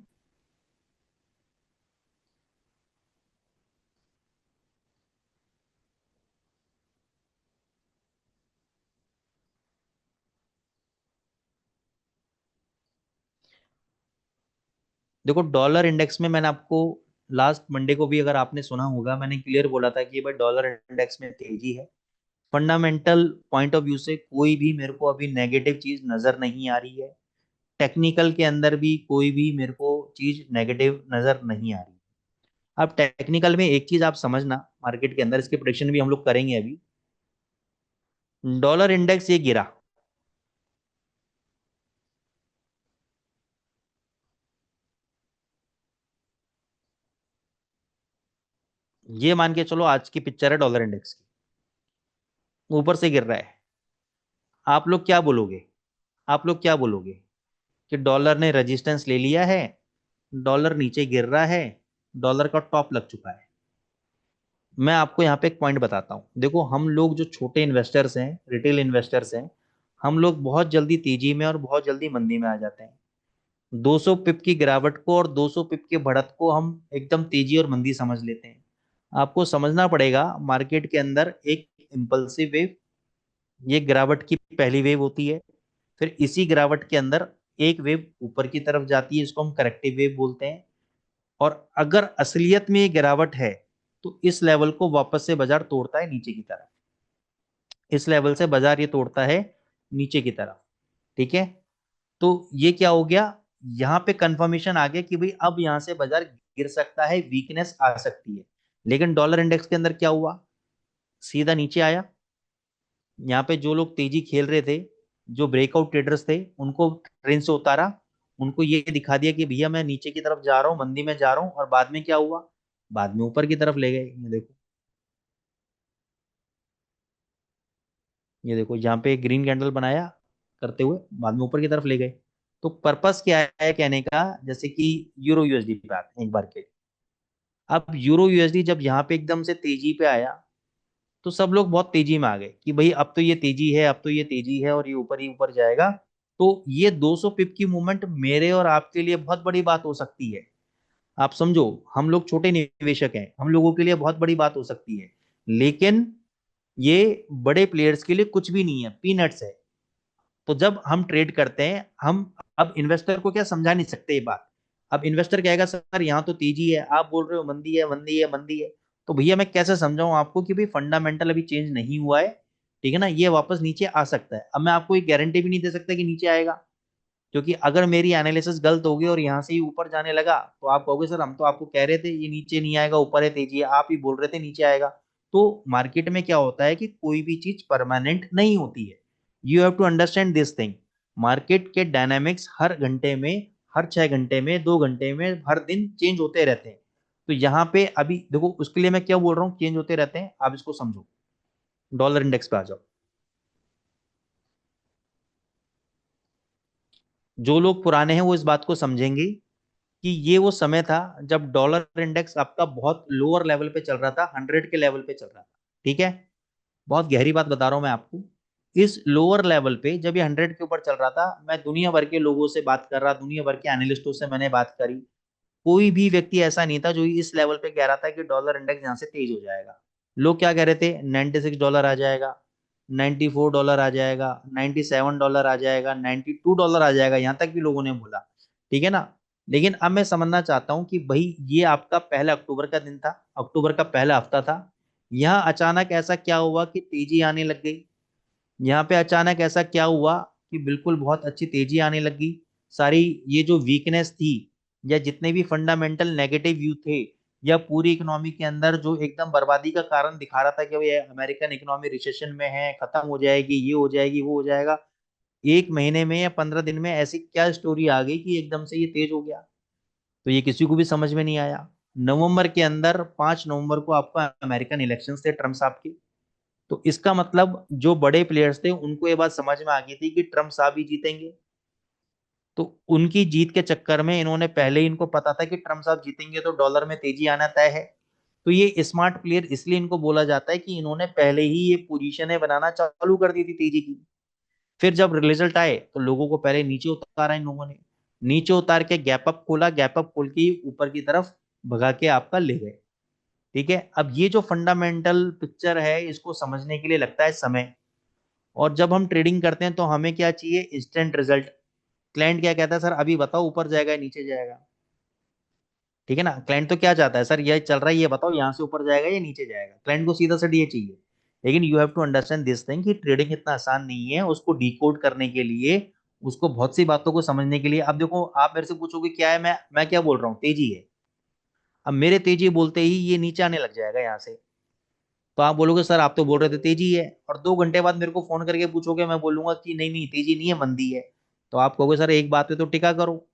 देखो डॉलर इंडेक्स में मैंने आपको लास्ट मंडे को भी अगर आपने सुना होगा, मैंने क्लियर बोला था कि भाई डॉलर इंडेक्स में तेजी है। फंडामेंटल पॉइंट ऑफ व्यू से कोई भी मेरे को अभी नेगेटिव चीज नजर नहीं आ रही है। टेक्निकल के अंदर भी कोई भी मेरे को चीज नेगेटिव नजर नहीं आ रही। अब टेक्निकल में एक चीज आप समझना, मार्केट के अंदर इसके प्रेडिक्शन भी हम लोग करेंगे अभी। डॉलर इंडेक्स ये गिरा, ये मान के चलो आज की पिक्चर है डॉलर इंडेक्स की, ऊपर से गिर रहा है। आप लोग क्या बोलोगे? आप लोग क्या बोलोगे कि डॉलर ने रेजिस्टेंस ले लिया है, डॉलर नीचे गिर रहा है, डॉलर का टॉप लग चुका है। मैं आपको यहाँ पे एक पॉइंट बताता हूँ। देखो हम लोग जो छोटे इन्वेस्टर्स हैं, रिटेल इन्वेस्टर्स हैं, हम लोग बहुत जल्दी तेजी में और बहुत जल्दी मंदी में आ जाते हैं। 200 पिप की गिरावट को और 200 पिप के बढ़त को हम एकदम तेजी और मंदी समझ लेते हैं। आपको समझना पड़ेगा मार्केट के अंदर एक इम्पल्सिव वेव, ये गिरावट की पहली वेव होती है। फिर इसी गिरावट के अंदर एक वेव ऊपर की तरफ जाती है, इसको हम करेक्टिव वेव बोलते हैं। और अगर असलियत में ये गिरावट है तो इस लेवल को वापस से बाजार तोड़ता है नीचे की तरफ। इस लेवल से बाजार ये तोड़ता है नीचे की तरफ। ठीक है, तो ये क्या हो गया, यहाँ पे कंफर्मेशन आ गया कि भाई अब यहां से बाजार गिर सकता है, वीकनेस आ सकती है। लेकिन डॉलर इंडेक्स के अंदर क्या हुआ, सीधा नीचे आया। यहाँ पे जो लोग तेजी खेल रहे थे, जो ब्रेकआउट ट्रेडर्स थे, उनको ट्रेन से उतारा। उनको ये दिखा दिया कि भैया मैं नीचे की तरफ जा रहा हूँ, मंदी में जा रहा हूँ। और बाद में क्या हुआ, बाद में ऊपर की तरफ ले गए। ये देखो, ये देखो यहाँ पे ग्रीन कैंडल बनाया करते हुए बाद में ऊपर की तरफ ले गए। तो पर्पस क्या है कहने का, जैसे कि यूरो यूएसडी की बात एक बार के। अब यूरो यूएसडी जब यहाँ पे एकदम से तेजी पे आया, तो सब लोग बहुत तेजी में आ गए कि भाई अब तो ये तेजी है, अब तो ये तेजी है और ये ऊपर ही ऊपर जाएगा। तो ये 200 पिप की मूवमेंट मेरे और आपके लिए बहुत बड़ी बात हो सकती है। आप समझो, हम लोग छोटे निवेशक हैं, हम लोगों के लिए बहुत बड़ी बात हो सकती है। लेकिन ये बड़े प्लेयर्स के लिए कुछ भी नहीं है, पीनट्स है। तो जब हम ट्रेड करते हैं, हम अब इन्वेस्टर को क्या समझा नहीं सकते ये बात। अब इन्वेस्टर कहेगा सर यहाँ तो तेजी है, आप बोल रहे हो मंदी है, मंदी है, मंदी है। तो भैया मैं कैसे समझाऊं आपको कि भाई फंडामेंटल अभी चेंज नहीं हुआ है। ठीक है ना, ये वापस नीचे आ सकता है। अब मैं आपको एक गारंटी भी नहीं दे सकता कि नीचे आएगा, क्योंकि अगर मेरी एनालिसिस गलत होगी और यहाँ से ही ऊपर जाने लगा, तो आप कहोगे सर हम तो आपको कह रहे थे ये नीचे नहीं आएगा, ऊपर है, तेजी है, आप ही बोल रहे थे नीचे आएगा। तो मार्केट में क्या होता है कि कोई भी चीज परमानेंट नहीं होती है। You have to understand this thing. Market के डायनामिक्स हर घंटे में, हर 6 घंटे में, 2 घंटे में, हर दिन चेंज होते रहते हैं। तो यहाँ पे अभी देखो, उसके लिए मैं क्या बोल रहा हूँ, चेंज होते रहते हैं, आप इसको समझो। डॉलर इंडेक्स पे आ जाओ। जो लोग पुराने हैं वो इस बात को समझेंगे कि ये वो समय था जब डॉलर इंडेक्स आपका बहुत लोअर लेवल पे चल रहा था, 100 के लेवल पे चल रहा था। ठीक है, बहुत गहरी बात बता रहा हूं मैं आपको। इस लोअर लेवल पे जब ये 100 के ऊपर चल रहा था, मैं दुनिया भर के लोगों से बात कर रहा, दुनिया भर के एनालिस्टों से मैंने बात करी। कोई भी व्यक्ति ऐसा नहीं था जो इस लेवल पे कह रहा था कि डॉलर इंडेक्स यहाँ से तेज हो जाएगा। लोग क्या कह रहे थे, $96 आ जाएगा, $94 आ जाएगा, $97 आ जाएगा, $92 आ जाएगा, यहाँ तक भी लोगों ने बोला। ठीक है ना। लेकिन अब मैं समझना चाहता हूँ कि भाई ये आपका पहला अक्टूबर का दिन था, अक्टूबर का पहला हफ्ता था। यहाँ अचानक ऐसा क्या हुआ कि तेजी आने लग गई। यहाँ पे अचानक ऐसा क्या हुआ कि बिल्कुल बहुत अच्छी तेजी आने लगी। सारी ये जो वीकनेस थी, या जितने भी फंडामेंटल नेगेटिव व्यू थे, या पूरी इकोनॉमी के अंदर जो एकदम बर्बादी का कारण दिखा रहा था कि भाई अमेरिकन इकोनॉमी रिसेशन में है, खत्म हो जाएगी, ये हो जाएगी, वो हो जाएगा, एक महीने में या 15 दिन में ऐसी क्या स्टोरी आ गई कि एकदम से ये तेज हो गया। तो ये किसी को भी समझ में नहीं आया। नवंबर के अंदर, 5 नवंबर को आपका अमेरिकन इलेक्शन थे, ट्रम्प साहब के। तो इसका मतलब जो बड़े प्लेयर्स थे उनको ये बात समझ में आ गई थी कि ट्रम्प साहब ही जीतेंगे। तो उनकी जीत के चक्कर में इन्होंने, पहले ही इनको पता था कि ट्रम्प साहब जीतेंगे तो डॉलर में तेजी आना तय है। तो ये स्मार्ट प्लेयर इसलिए इनको बोला जाता है कि इन्होंने पहले ही ये पोजीशनें बनाना चालू कर दी थी तेजी की। फिर जब रिजल्ट आए तो लोगों को पहले नीचे उतारा इन लोगों ने, नीचे उतार के गैप अप खोला, गैप अप खोल के ऊपर की तरफ भगा के आपका ले गए। ठीक है, अब ये जो फंडामेंटल पिक्चर है इसको समझने के लिए लगता है समय। और जब हम ट्रेडिंग करते हैं तो हमें क्या चाहिए, इंस्टेंट रिजल्ट। क्लाइंट क्या कहता है, सर अभी बताओ ऊपर जाएगा या नीचे जाएगा। ठीक है ना, क्लाइंट तो क्या चाहता है, सर ये चल रहा है ये बताओ यहाँ से ऊपर जाएगा या नीचे जाएगा, क्लाइंट को सीधा सा ये चाहिए। लेकिन you have to understand this thing कि ट्रेडिंग इतना आसान नहीं है, उसको डिकोड करने के लिए, उसको बहुत सी बातों को समझने के लिए। अब देखो आप मेरे से पूछोगे क्या है, मैं क्या बोल रहा हूँ, तेजी है। अब मेरे तेजी बोलते ही ये नीचे आने लग जाएगा यहाँ से, तो आप बोलोगे सर आप तो बोल रहे थे तेजी है, और 2 घंटे बाद मेरे को फोन करके पूछोगे, मैं बोलूंगा कि नहीं नहीं तेजी नहीं है मंदी है। तो आप कहोगे सर एक बात पे तो टिका करो।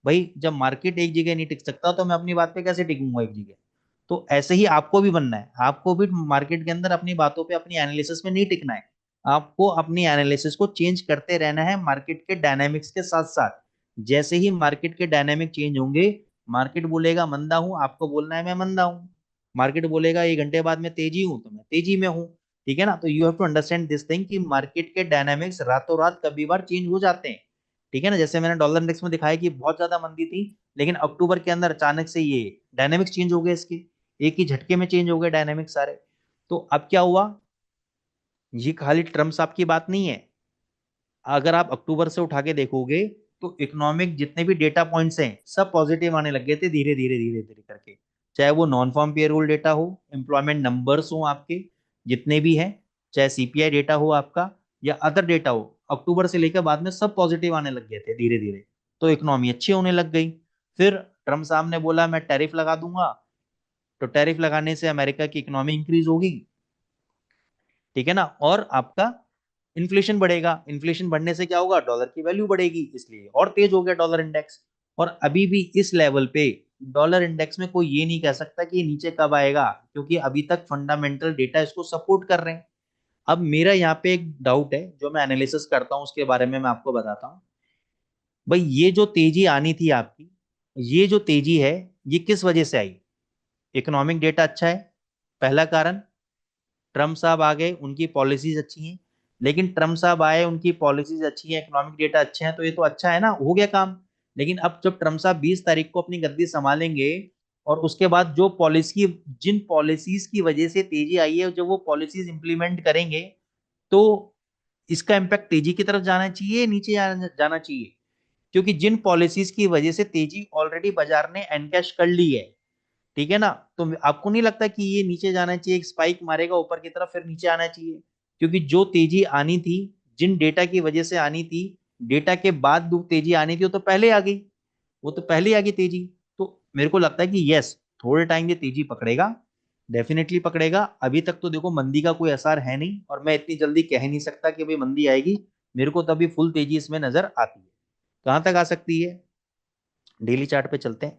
भाई जब मार्केट एक जगह नहीं टिक सकता तो मैं अपनी बात पे कैसे टिकूंगा एक जगह। तो ऐसे ही आपको भी बनना है, आपको भी मार्केट के अंदर अपनी बातों पे, अपनी एनालिसिस में नहीं टिकना है। आपको अपनी एनालिसिस को चेंज करते रहना है मार्केट के डायनामिक्स के साथ साथ। जैसे ही मार्केट के डायनामिक चेंज होंगे, मार्केट बोलेगा मंदा हूं, आपको बोलना है मैं मंदा हूं। मार्केट बोलेगा 1 घंटे बाद मैं तेजी हूं, तो मैं तेजी में हूं। ठीक है ना, तो you have to understand this thing कि मार्केट के डायनामिक्स रातों रात कभी बार चेंज हो जाते हैं। ठीक है ना, जैसे मैंने डॉलर इंडेक्स में दिखाया कि बहुत ज्यादा मंदी थी, लेकिन अक्टूबर के अंदर अचानक से ये डायनामिक्स चेंज हो गए इसके, एक ही झटके में चेंज हो गए डायनामिक्स सारे। तो अब क्या हुआ, ये खाली ट्रम्प साहब की बात नहीं है। अगर आप अक्टूबर से उठा के देखोगे तो इकोनॉमिक जितने भी डेटा पॉइंट्स हैं सब पॉजिटिव आने लग गए थे धीरे धीरे धीरे धीरे करके। चाहे वो नॉन फार्म पेरोल डेटा हो, एम्प्लॉयमेंट नंबर्स हो आपके जितने भी हैं, चाहे सीपीआई डेटा हो आपका, या अदर डेटा हो, अक्टूबर से लेकर बाद में सब पॉजिटिव आने लग गए थे धीरे धीरे। तो इकोनॉमी अच्छी होने लग गई। फिर ट्रम्प साहब ने बोला मैं टैरिफ लगा दूंगा, तो टैरिफ लगाने से अमेरिका की इकोनॉमी इंक्रीज होगी। ठीक है ना, और आपका इन्फ्लेशन बढ़ेगा, इन्फ्लेशन बढ़ने से क्या होगा, डॉलर की वैल्यू बढ़ेगी, इसलिए और तेज हो गया डॉलर इंडेक्स। और अभी भी इस लेवल पे डॉलर इंडेक्स में कोई ये नहीं कह सकता कि ये नीचे कब आएगा, क्योंकि अभी तक फंडामेंटल डेटा इसको सपोर्ट कर रहे हैं। अब मेरा यहाँ पे एक डाउट है जो मैं एनालिसिस करता हूँ उसके बारे में मैं आपको बताता हूँ। भाई ये जो तेजी आनी थी आपकी, ये जो तेजी है, ये किस वजह से आई। इकोनॉमिक डेटा अच्छा है, पहला कारण। ट्रम्प साहब आ गए, उनकी पॉलिसीज अच्छी हैं। लेकिन ट्रम्प साहब आए, उनकी पॉलिसीज अच्छी हैं, इकोनॉमिक डेटा अच्छे हैं, तो ये तो अच्छा है ना, हो गया काम। लेकिन अब जब ट्रम्प साहब 20 तारीख को अपनी गद्दी संभालेंगे, और उसके बाद जो पॉलिसी, जिन पॉलिसीज की वजह से तेजी आई है, जब वो पॉलिसीज इंप्लीमेंट करेंगे, तो इसका इम्पैक्ट तेजी की तरफ जाना चाहिए, नीचे जाना चाहिए। क्योंकि जिन पॉलिसीज की वजह से तेजी ऑलरेडी बाजार ने एनकैश कर ली है, ठीक है ना, तो आपको नहीं लगता कि ये नीचे जाना चाहिए, एक स्पाइक मारेगा ऊपर की तरफ फिर नीचे आना चाहिए। क्योंकि जो तेजी आनी थी, जिन डेटा की वजह से आनी थी, डेटा के बाद जो तेजी आनी थी वो तो पहले आ गई, वो तो पहले आ गई तेजी। तो मेरे को लगता है कि यस, थोड़े टाइम ये तेजी पकड़ेगा, डेफिनेटली पकड़ेगा। अभी तक तो देखो मंदी का कोई असर है नहीं, और मैं इतनी जल्दी कह नहीं सकता कि भाई मंदी आएगी। मेरे को तभी फुल तेजी इसमें नजर आती है। कहां तक आ सकती है, डेली चार्ट पे चलते हैं।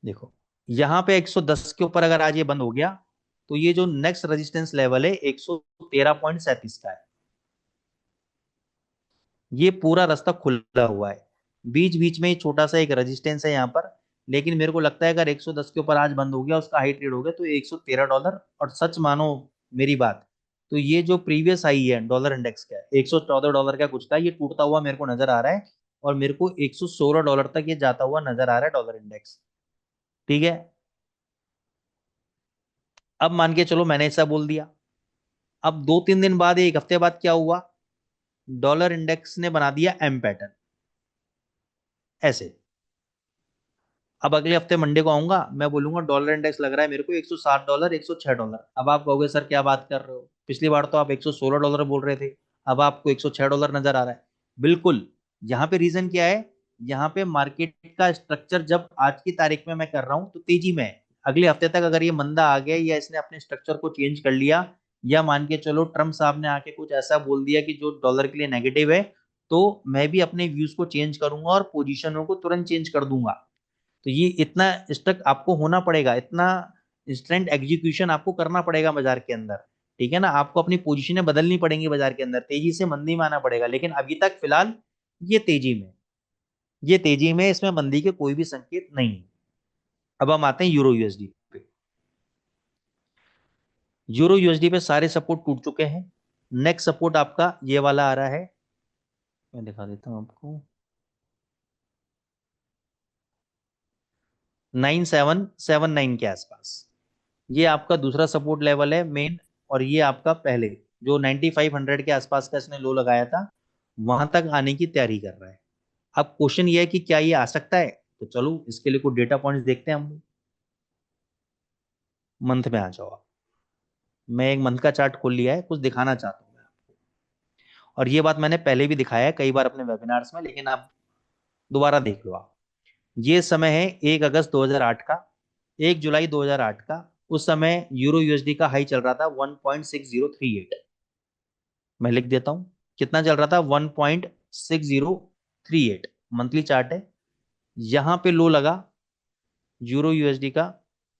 देखो यहाँ पे 110 के ऊपर अगर आज ये बंद हो गया, तो ये जो नेक्स्ट रेजिस्टेंस लेवल है 113.37 का है। ये पूरा रास्ता खुला हुआ है, बीच बीच में छोटा सा एक रेजिस्टेंस है यहाँ पर। लेकिन मेरे को लगता है अगर 110 के ऊपर आज बंद हो गया, उसका हाई ट्रेड हो गया, तो $113, और सच मानो मेरी बात, तो ये जो प्रीवियस हाई है डॉलर इंडेक्स का $114 का कुछ था, ये टूटता हुआ मेरे को नजर आ रहा है। और मेरे को $116 तक ये जाता हुआ नजर आ रहा है डॉलर इंडेक्स। ठीक है, अब मान के चलो मैंने ऐसा बोल दिया। अब 2-3 दिन बाद, एक हफ्ते बाद क्या हुआ, डॉलर इंडेक्स ने बना दिया एम पैटर्न ऐसे। अब अगले हफ्ते मंडे को आऊंगा, मैं बोलूंगा डॉलर इंडेक्स लग रहा है मेरे को $160, $106। अब आप कहोगे सर क्या बात कर रहे हो, पिछली बार तो आप $116 बोल रहे थे, अब आपको $106 नजर आ रहा है। बिल्कुल। यहाँ पे रीजन क्या है, यहाँ पे मार्केट का स्ट्रक्चर जब आज की तारीख में मैं कर रहा हूँ तो तेजी में है। अगले हफ्ते तक अगर ये मंदा आ गया, या इसने अपने स्ट्रक्चर को चेंज कर लिया, या मान के चलो ट्रम्प साहब ने आके कुछ ऐसा बोल दिया कि जो डॉलर के लिए नेगेटिव है, तो मैं भी अपने व्यूज को चेंज करूंगा और पोजीशनों को तुरंत चेंज कर दूंगा। तो ये इतना स्ट्रक आपको होना पड़ेगा, इतना इंस्टेंट एग्जीक्यूशन आपको करना पड़ेगा बाजार के अंदर। ठीक है ना, आपको अपनी पोजीशनें बदलनी पड़ेंगी बाजार के अंदर, तेजी से मंदी में आना पड़ेगा। लेकिन अभी तक फिलहाल ये तेजी में, ये तेजी में, इसमें मंदी के कोई भी संकेत नहीं है। अब हम आते हैं यूरो यूएसडी पे। यूरो यूएसडी पे सारे सपोर्ट टूट चुके हैं। नेक्स्ट सपोर्ट आपका ये वाला आ रहा है, मैं दिखा देता हूं आपको, 9779 के आसपास। ये आपका दूसरा सपोर्ट लेवल है मेन। और ये आपका पहले जो 9500 के आसपास का इसने लो लगाया था, वहां तक आने की तैयारी कर रहा है। अब क्वेश्चन ये है कि क्या ये आ सकता है? तो चलो इसके लिए कुछ डेटा पॉइंट्स देखते हैं हम लोग। मंथ में आ जाओ आप। मैं एक मंथ का चार्ट खोल लिया है, कुछ दिखाना चाहता हूँ मैं आपको। और ये बात मैंने पहले भी दिखाया है कई बार अपने वेबिनार्स में, लेकिन आप दोबारा देख लो आप। ये समय है 1 अगस्त 2008 का, 1 जुलाई 2008 का। उस समय यूरो यूएसडी का हाई चल रहा था 1.6038। मैं लिख देता हूं कितना चल रहा था, 1.6038। मंथली चार्ट है। यहां पे लो लगा यूरो यूएसडी का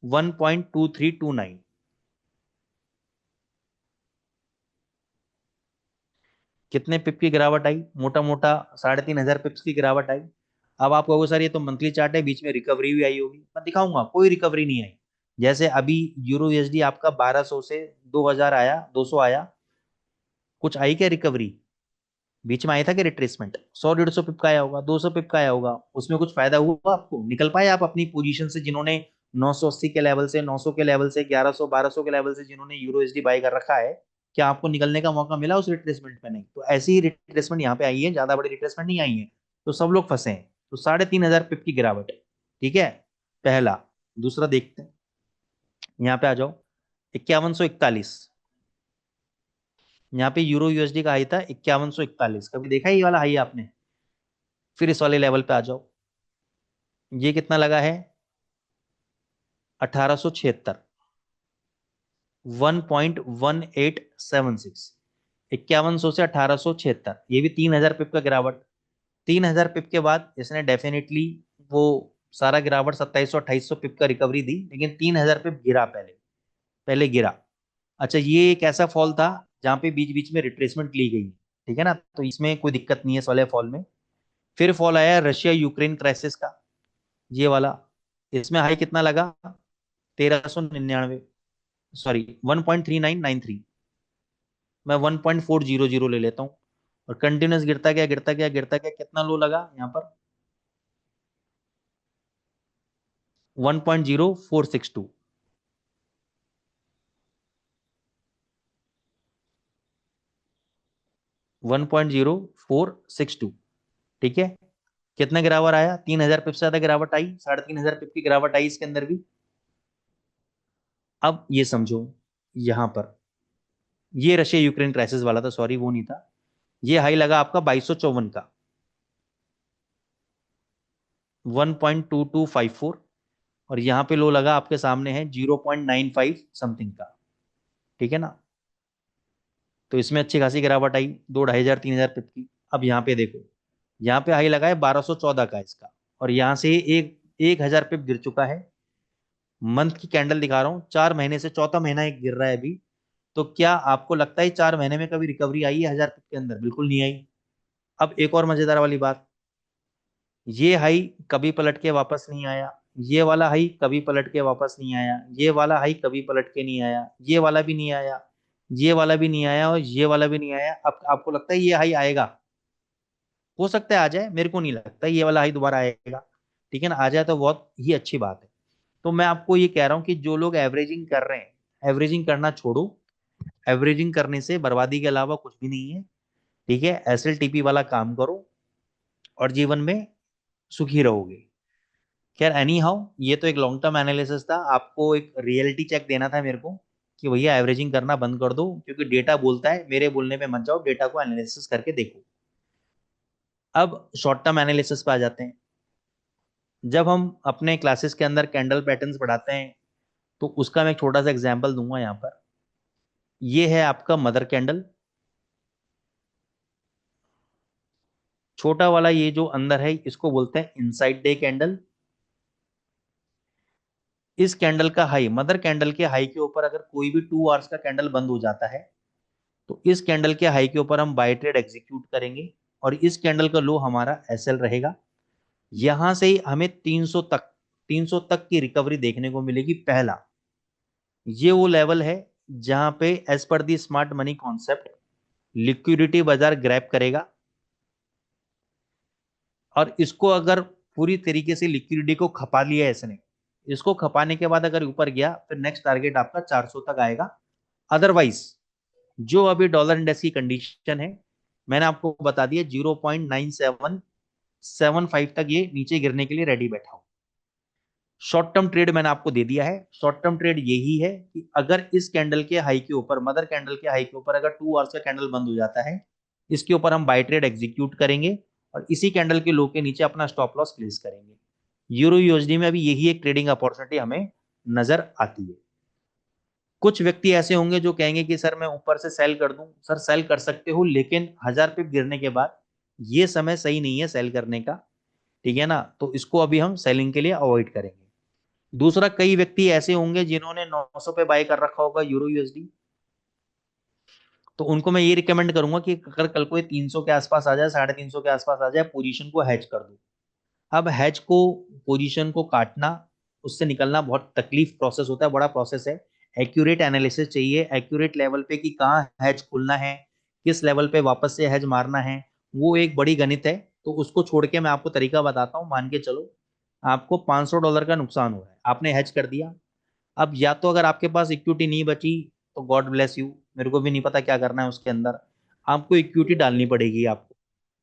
1.2329। कितने पिप की गिरावट आई? मोटा मोटा 3500 पिप्स की गिरावट आई। अब आप कहोगे सर ये तो मंथली चार्ट है, बीच में रिकवरी भी आई होगी। मैं दिखाऊंगा कोई रिकवरी नहीं आई। जैसे अभी यूरो यूएसडी आपका 1200 से 2000 आया, 200 आया, कुछ आई क्या रिकवरी? बीच में आया था कि रिट्रेसमेंट 100 150 पिप का आया होगा, 200 पिप का आया होगा, उसमें कुछ फायदा हुआ आपको? निकल पाए आप अपनी पोजीशन से? जिन्होंने 980 के लेवल से, 900 के लेवल से, 1100 1200 के लेवल से जिन्होंने यूरो एसडी बाय कर रखा है, क्या आपको निकलने का मौका मिला उस रिट्रेसमेंट में? नहीं। तो ऐसी ही रिट्रेसमेंट यहाँ पे आई है, ज्यादा बड़ी रिट्रेसमेंट नहीं आई है। तो सब लोग फंसे हैं। तो 3500 पिप की गिरावट है। ठीक है, पहला। दूसरा देखते हैं, यहाँ पे आ जाओ। 5141। यहाँ पे यूरो यूएसडी का हाई था 5141। कभी देखा है ये वाला हाई आपने? फिर इस वाले लेवल पे आ जाओ। ये कितना लगा है? 1876। 1.1876। 5100 से 1876, ये भी 3000 पिप का गिरावट। 3000 पिप के बाद इसने डेफिनेटली वो सारा गिरावट 2700 2800 पिप का रिकवरी दी, लेकिन 3000 पिप गिरा पहले। पहले गिरा। अच्छा, ये एक ऐसा फॉल था जहां पे बीच बीच में रिट्रेसमेंट ली गई। ठीक है ना, तो इसमें कोई दिक्कत नहीं है इस वाले फॉल में। फिर फॉल आया रशिया यूक्रेन क्राइसिस का, ये वाला। इसमें हाई कितना लगा? 1399। सॉरी, 1.3993। मैं 1.400 ले लेता हूँ। और कंटिन्यूस गिरता गया गिरता गया गिरता गया, कितना लो लगा यहाँ पर? 1.0462। 1.0462। ठीक है। कितना गिरावट आया? 3000 पिप से ज्यादा गिरावट आई, 3500 पिप की गिरावट आई इसके अंदर भी। अब ये समझो, यहां पर ये रशिया यूक्रेन क्राइसिस वाला था, सॉरी वो नहीं था। ये हाई लगा आपका 2254 का, 1.2254। और यहाँ पे लो लगा आपके सामने है 0.95 समथिंग का। ठीक है ना, तो इसमें अच्छी खासी गिरावट आई, 2 ढाई हजार 3000 पिप की। अब यहाँ पे देखो, यहाँ पे हाई लगा है 1214 का इसका। और यहाँ से एक 1000 पिप गिर चुका है। मंथ की कैंडल दिखा रहा हूँ, 4 महीने से चौथा महीना एक गिर रहा है अभी। तो क्या आपको लगता है 4 महीने में कभी रिकवरी आई है 1000 पिप के अंदर? बिल्कुल नहीं आई। अब एक और मजेदार वाली बात, ये हाई कभी पलट के वापस नहीं आया। ये वाला हाई कभी पलट के वापस नहीं आया। ये वाला हाई कभी पलट के नहीं आया। ये वाला भी नहीं आया। ये वाला भी नहीं आया और ये वाला भी नहीं आया। अब आपको लगता है ये हाई आएगा? हो सकता है आ जाए, मेरे को नहीं लगता ये वाला हाई दोबारा आएगा। ठीक है ना, आ जाए तो बहुत ही अच्छी बात है। तो मैं आपको ये कह रहा हूँ कि जो लोग एवरेजिंग कर रहे हैं, एवरेजिंग करना छोड़ो। एवरेजिंग करने से बर्बादी के अलावा कुछ भी नहीं है। ठीक है, एसएलटीपी वाला काम करो और जीवन में सुखी रहोगे। खैर एनी हाउ, ये तो एक लॉन्ग टर्म एनालिसिस था, आपको एक रियलिटी चेक देना था मेरे को कि भैया एवरेजिंग करना बंद कर दो, क्योंकि डेटा बोलता है, मेरे बोलने पे मत जाओ, डेटा को एनालिसिस करके देखो। अब शॉर्ट टर्म एनालिसिस पे आ जाते हैं। जब हम अपने क्लासेस के अंदर कैंडल पैटर्न्स पढ़ाते हैं, तो उसका मैं एक छोटा सा एग्जांपल दूंगा यहाँ पर। ये है आपका मदर कैंडल। छोटा वाला ये जो अंदर है इसको बोलते हैं इनसाइड डे कैंडल। इस कैंडल का हाई, मदर कैंडल के हाई के ऊपर अगर कोई भी 2 आवर्स का कैंडल बंद हो जाता है, तो इस कैंडल के हाई के ऊपर हम बाय ट्रेड एग्जीक्यूट करेंगे। और इस कैंडल का लो हमारा एसएल रहेगा। यहां से ही हमें 300 तक, 300 तक की रिकवरी देखने को मिलेगी। पहला, ये वो लेवल है जहां पे एज पर दी स्मार्ट मनी कॉन्सेप्ट लिक्विडिटी बाजार ग्रैब करेगा, और इसको अगर पूरी तरीके से लिक्विडिटी को खपा लिया है इसने, इसको खपाने के बाद अगर ऊपर गया फिर नेक्स्ट टारगेट आपका 400 तक आएगा। अदरवाइज जो अभी डॉलर इंडेक्स की कंडीशन है, मैंने आपको बता दिया 0.9775 तक ये नीचे गिरने के लिए रेडी बैठा हो। शॉर्ट टर्म ट्रेड मैंने आपको दे दिया है। शॉर्ट टर्म ट्रेड यही है कि अगर इस कैंडल के हाई के ऊपर, मदर कैंडल के हाई के ऊपर अगर 2 आवर्स का कैंडल बंद हो जाता है, इसके ऊपर हम बाय ट्रेड एग्जीक्यूट करेंगे और इसी कैंडल के लो के नीचे अपना स्टॉप लॉस प्लेस करेंगे। यूरो यूएसडी में अभी यही एक ट्रेडिंग अपॉर्चुनिटी हमें नजर आती है। कुछ व्यक्ति ऐसे होंगे जो कहेंगे कि सर मैं ऊपर से सेल कर दूं। सर सेल कर सकते हो, लेकिन 1000 पिप गिरने के बाद ये समय सही नहीं है सेल करने का, ठीक है ना, तो इसको अभी हम सेलिंग के लिए अवॉइड करेंगे। दूसरा, कई व्यक्ति ऐसे होंगे जिन्होंने 900 पे बाय कर रखा होगा यूरो यूएसडी, तो उनको मैं ये रिकमेंड करूंगा कि अगर कल को 300 के आसपास आ जाए, 350 के आसपास आ जाए, पोजीशन को हैज कर दो। अब हैज को, पोजीशन को काटना, उससे निकलना बहुत तकलीफ प्रोसेस होता है, बड़ा प्रोसेस है। एक्यूरेट एनालिसिस चाहिए, एक्यूरेट लेवल पे कि कहाँ हैज खुलना है, किस लेवल पे वापस से हैज मारना है, वो एक बड़ी गणित है। तो उसको छोड़ के मैं आपको तरीका बताता हूँ। मान के चलो आपको $500 का नुकसान हो रहा है, आपने हैज कर दिया। अब या तो अगर आपके पास इक्विटी नहीं बची तो गॉड ब्लेस यू, मेरे को भी नहीं पता क्या करना है उसके अंदर। आपको इक्विटी डालनी पड़ेगी। आपको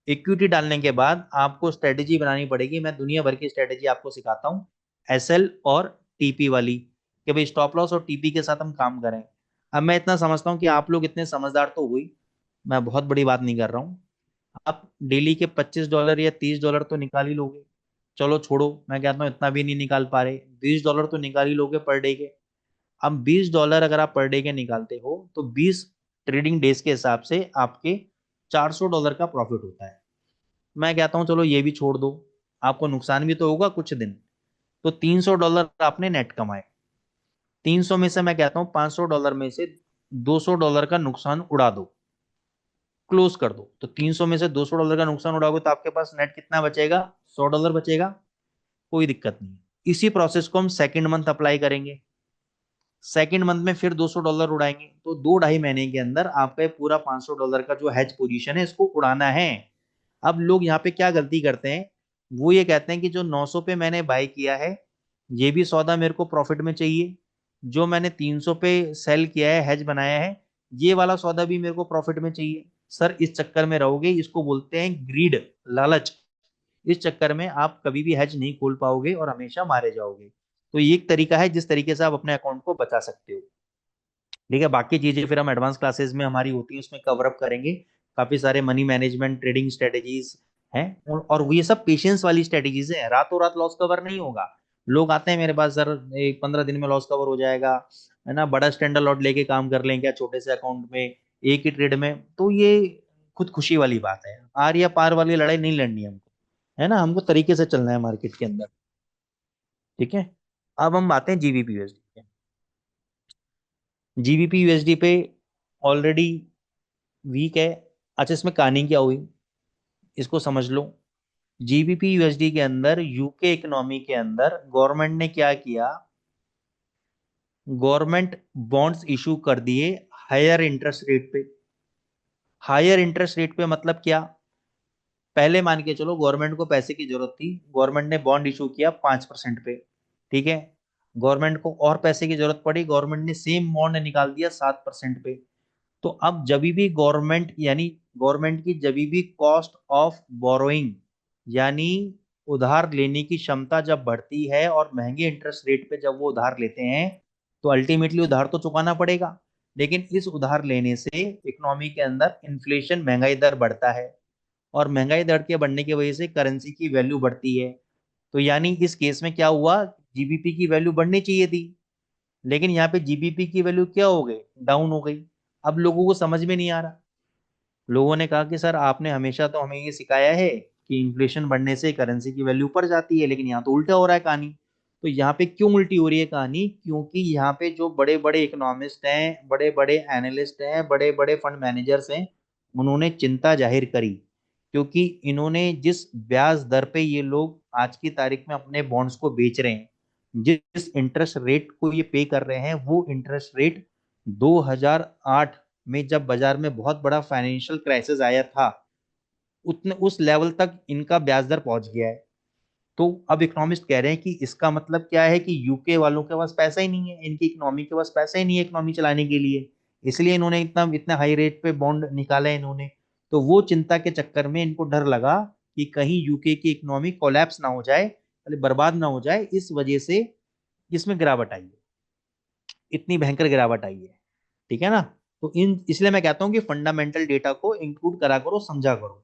इक्विटी डालने के बाद आपको स्ट्रेटेजी बनानी पड़ेगी। मैं दुनिया भर की स्ट्रेटेजी आपको सिखाता हूँ, एसएल और टीपी वाली, कि भाई स्टॉप लॉस और टीपी के साथ हम काम करें। अब मैं इतना समझता हूँ कि आप लोग इतने समझदार तो हुई, मैं बहुत बड़ी बात नहीं कर रहा हूँ। आप डेली के $25 या $30 तो निकाल ही लोगे। चलो छोड़ो, मैं कहता हूँ इतना भी नहीं निकाल पा रहे, $20 तो निकाल ही लोगे पर डे के। अब $20 अगर आप पर डे के निकालते हो तो 20 ट्रेडिंग डेज के हिसाब से आपके $400 का प्रॉफिट होता है। मैं कहता हूं चलो ये भी छोड़ दो, आपको नुकसान भी तो होगा कुछ दिन, तो $300 आपने नेट कमाए। 300 में से मैं कहता हूँ $500 में से $200 का नुकसान उड़ा दो, क्लोज कर दो। तो 300 में से $200 का नुकसान उड़ाओगे तो आपके पास नेट कितना बचेगा? $100 बचेगा। कोई दिक्कत नहीं। इसी प्रोसेस को हम सेकंड मंथ अप्लाई करेंगे। सेकंड मंथ में फिर $200 उड़ाएंगे, तो 2 ढाई महीने के अंदर आपका ये पूरा $500 का जो हैज पोजीशन है इसको उड़ाना है। अब लोग यहाँ पे क्या गलती करते हैं, वो ये कहते हैं कि जो 900 पे मैंने बाय किया है ये भी सौदा मेरे को प्रॉफिट में चाहिए, जो मैंने 300 पे सेल किया है, हैज बनाया है, ये वाला सौदा भी मेरे को प्रॉफिट में चाहिए। सर इस चक्कर में रहोगे, इसको बोलते हैं ग्रीड, लालच। इस चक्कर में आप कभी भी हैज नहीं खोल पाओगे और हमेशा मारे जाओगे। तो ये एक तरीका है जिस तरीके से आप अपने अकाउंट को बचा सकते हो। ठीक है, बाकी चीजें फिर हम एडवांस क्लासेस में हमारी होती है उसमें कवर अप करेंगे। काफी सारे मनी मैनेजमेंट ट्रेडिंग स्ट्रेटेजीज हैं, और ये सब पेशेंस वाली स्ट्रेटेजीज है। रातों रात लॉस कवर नहीं होगा। लोग आते हैं मेरे पास, सर एक 15 दिन में लॉस कवर हो जाएगा, है ना, बड़ा स्टैंडर्ड लॉट लेके काम कर लें क्या छोटे से अकाउंट में, एक ही ट्रेड में? तो ये खुद खुशी वाली बात है। आर या पार वाली लड़ाई नहीं लड़नी हमको, है ना, हमको तरीके से चलना है मार्केट के अंदर। ठीक है, अब हम आते हैं जीबीपी यूएसडी पे। जीबीपी यूएसडी पे ऑलरेडी वीक है। अच्छा, इसमें कहानी क्या हुई इसको समझ लो। जीबीपी यूएसडी के अंदर, यूके इकोनॉमी के अंदर गवर्नमेंट ने क्या किया, गवर्नमेंट बॉन्ड्स इशू कर दिए हायर इंटरेस्ट रेट पे। हायर इंटरेस्ट रेट पे मतलब क्या? पहले मान के चलो गवर्नमेंट को पैसे की जरूरत थी, गवर्नमेंट ने बॉन्ड इशू किया 5% पे, ठीक है। गवर्नमेंट को और पैसे की जरूरत पड़ी, गवर्नमेंट ने सेम बॉन्ड निकाल दिया 7% पे। तो अब जब भी गवर्नमेंट, यानी गवर्नमेंट की जब भी कॉस्ट ऑफ बोरोइंग, यानी उधार लेने की क्षमता जब बढ़ती है और महंगे इंटरेस्ट रेट पे जब वो उधार लेते हैं, तो अल्टीमेटली उधार तो चुकाना पड़ेगा। लेकिन इस उधार लेने से इकोनॉमी के अंदर इन्फ्लेशन, महंगाई दर बढ़ता है, और महंगाई दर के बढ़ने की वजह से करेंसी की वैल्यू बढ़ती है। तो यानी इस केस में क्या हुआ, जीबीपी की वैल्यू बढ़नी चाहिए थी, लेकिन यहाँ पे जीबीपी की वैल्यू क्या हो गई, डाउन हो गई। अब लोगों को समझ में नहीं आ रहा। लोगों ने कहा कि सर आपने हमेशा तो हमें ये सिखाया है कि इन्फ्लेशन बढ़ने से करेंसी की वैल्यू ऊपर जाती है, लेकिन यहाँ तो उल्टा हो रहा है कहानी। तो यहाँ पे क्यों उल्टी हो रही है कहानी? क्योंकि यहाँ पे जो बड़े बड़े इकोनॉमिस्ट हैं, बड़े बड़े एनालिस्ट हैं, बड़े बड़े फंड मैनेजर्स हैं, उन्होंने चिंता जाहिर करी। क्योंकि इन्होंने जिस ब्याज दर पे ये लोग आज की तारीख में अपने बॉन्ड्स को बेच रहे हैं, जिस इंटरेस्ट रेट को ये पे कर रहे हैं वो इंटरेस्ट रेट 2008 में जब बाजार में बहुत बड़ा फाइनेंशियल क्राइसिस आया था उतने उस लेवल तक इनका ब्याज दर पहुंच गया है। तो अब इकोनॉमिस्ट कह रहे हैं कि इसका मतलब क्या है कि यूके वालों के पास पैसा ही नहीं है, इनकी इकोनॉमी के पास पैसा ही नहीं है इकोनॉमी चलाने के लिए, इसलिए इन्होंने इतना इतने हाई रेट पे बॉन्ड निकाले इन्होंने। तो वो चिंता के चक्कर में इनको डर लगा कि कहीं यूके की इकोनॉमी कोलैप्स ना हो जाए, मतलब बर्बाद ना हो जाए, इस वजह से इसमें गिरावट आई है, इतनी भयंकर गिरावट आई है। ठीक है ना। तो इन इसलिए मैं कहता हूं कि फंडामेंटल डेटा को इंक्लूड करा करो, समझा करो।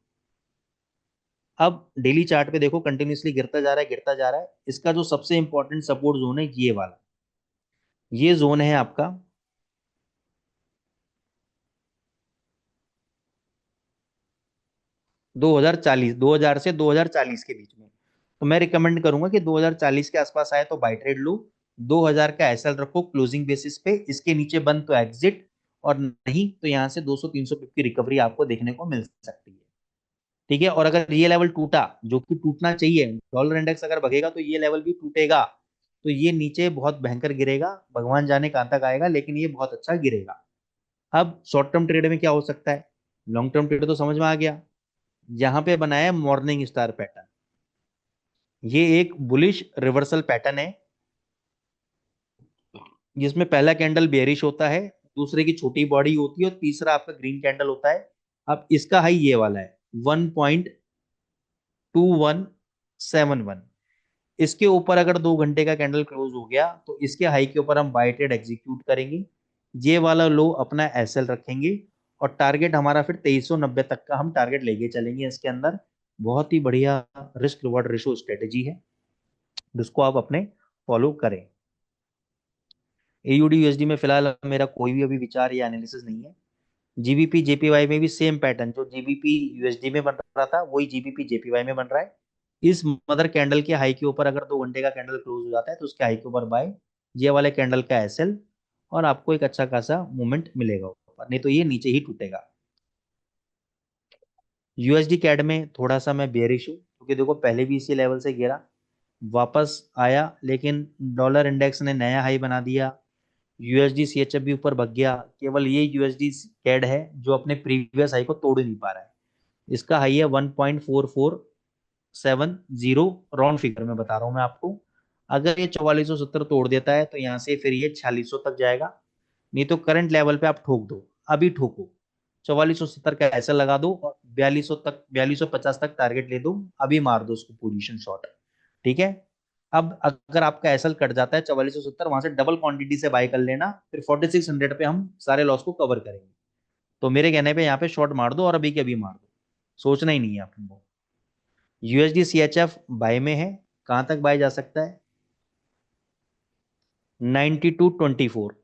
अब डेली चार्ट पे देखो कंटिन्यूअसली गिरता जा रहा है, गिरता जा रहा है। इसका जो सबसे इंपॉर्टेंट सपोर्ट जोन है ये वाला, ये जोन है आपका 2040, 2000 से 2040 के बीच में। तो मैं रिकमेंड करूंगा कि 2040 के आसपास आए तो बाय ट्रेड लो, 2000 का एसएल रखो क्लोजिंग बेसिस पे, इसके नीचे बंद तो एग्जिट, और नहीं तो यहाँ से 200-300 पिप की रिकवरी आपको देखने को मिल सकती है। ठीक है। और अगर ये लेवल टूटा, जो कि टूटना चाहिए, डॉलर इंडेक्स अगर भगेगा तो ये लेवल भी टूटेगा, तो ये नीचे बहुत भयंकर गिरेगा, भगवान जाने कहां तक आएगा, लेकिन ये बहुत अच्छा गिरेगा। अब शॉर्ट टर्म ट्रेड में क्या हो सकता है, लॉन्ग टर्म ट्रेड तो समझ में आ गया। यहाँ पे बनाया मॉर्निंग स्टार पैटर्न, ये एक बुलिश रिवर्सल पैटर्न है जिसमें पहला कैंडल बेयरिश होता है, दूसरे की छोटी बॉडी होती है और तीसरा आपका ग्रीन कैंडल होता है। अब इसका हाई ये वाला है 1.2171। इसके ऊपर अगर 2 घंटे का कैंडल क्लोज हो गया तो इसके हाई के ऊपर हम बाय ट्रेड एग्जीक्यूट करेंगे, ये वाला लो अपना एसएल रखेंगे, और टारगेट हमारा फिर 2390 तक का हम टारगेट लेके चलेंगे इसके अंदर। बहुत ही बढ़िया रिस्क रिवॉर्ड रेशो स्ट्रेटेजी है जिसको आप अपने फॉलो करें। एयूडी यूएसडी में फिलहाल मेरा कोई भी अभी विचार या एनालिसिस नहीं है। जीबीपी जेपीवाई में भी सेम पैटर्न, जो जीबीपी यूएसडी में बन रहा था वही जीबीपी जेपीवाई में बन रहा है। इस मदर कैंडल के हाई के ऊपर अगर 2 घंटे का कैंडल क्लोज हो जाता है तो उसके हाई के ऊपर बाय, ये वाले कैंडल का एसएल, और आपको एक अच्छा खासा मूवमेंट मिलेगा ऊपर, नहीं तो ये नीचे ही टूटेगा। यूएसडी कैड में थोड़ा सा मैं बेयरिश हूँ, क्योंकि देखो पहले भी इसी लेवल से गिरा, वापस आया, लेकिन डॉलर इंडेक्स ने नया हाई बना दिया, यूएसडी सीएचएफ भी ऊपर भग गया। केवल ये यूएसडी कैड है जो अपने प्रीवियस हाई को तोड़ नहीं पा रहा है। इसका हाई है 1.4470, राउंड फिगर में बता रहा हूं मैं आपको। अगर ये 4470 तोड़ देता है तो यहाँ से फिर ये 4600 तक जाएगा, नहीं तो करंट लेवल पे आप ठोक दो, अभी ठोको, 4470 का ऐसा लगा दो और 4200 तक, 4250 तक टारगेट ले दो, अभी मार दो उसको पोजीशन शॉट। ठीक है। अब अगर आपका एसएल कट जाता है 4470, वहां से डबल क्वांटिटी से बाय कर लेना, फिर 4600 पे हम सारे लॉस को कवर करेंगे। तो मेरे कहने पे यहाँ पे शॉर्ट मार दो और अभी के अभी मार दो, सोचना ही नहीं है आपको। यूएसडी सीएचएफ बाय में है, कहां तक बाय जा सकता है, 9224,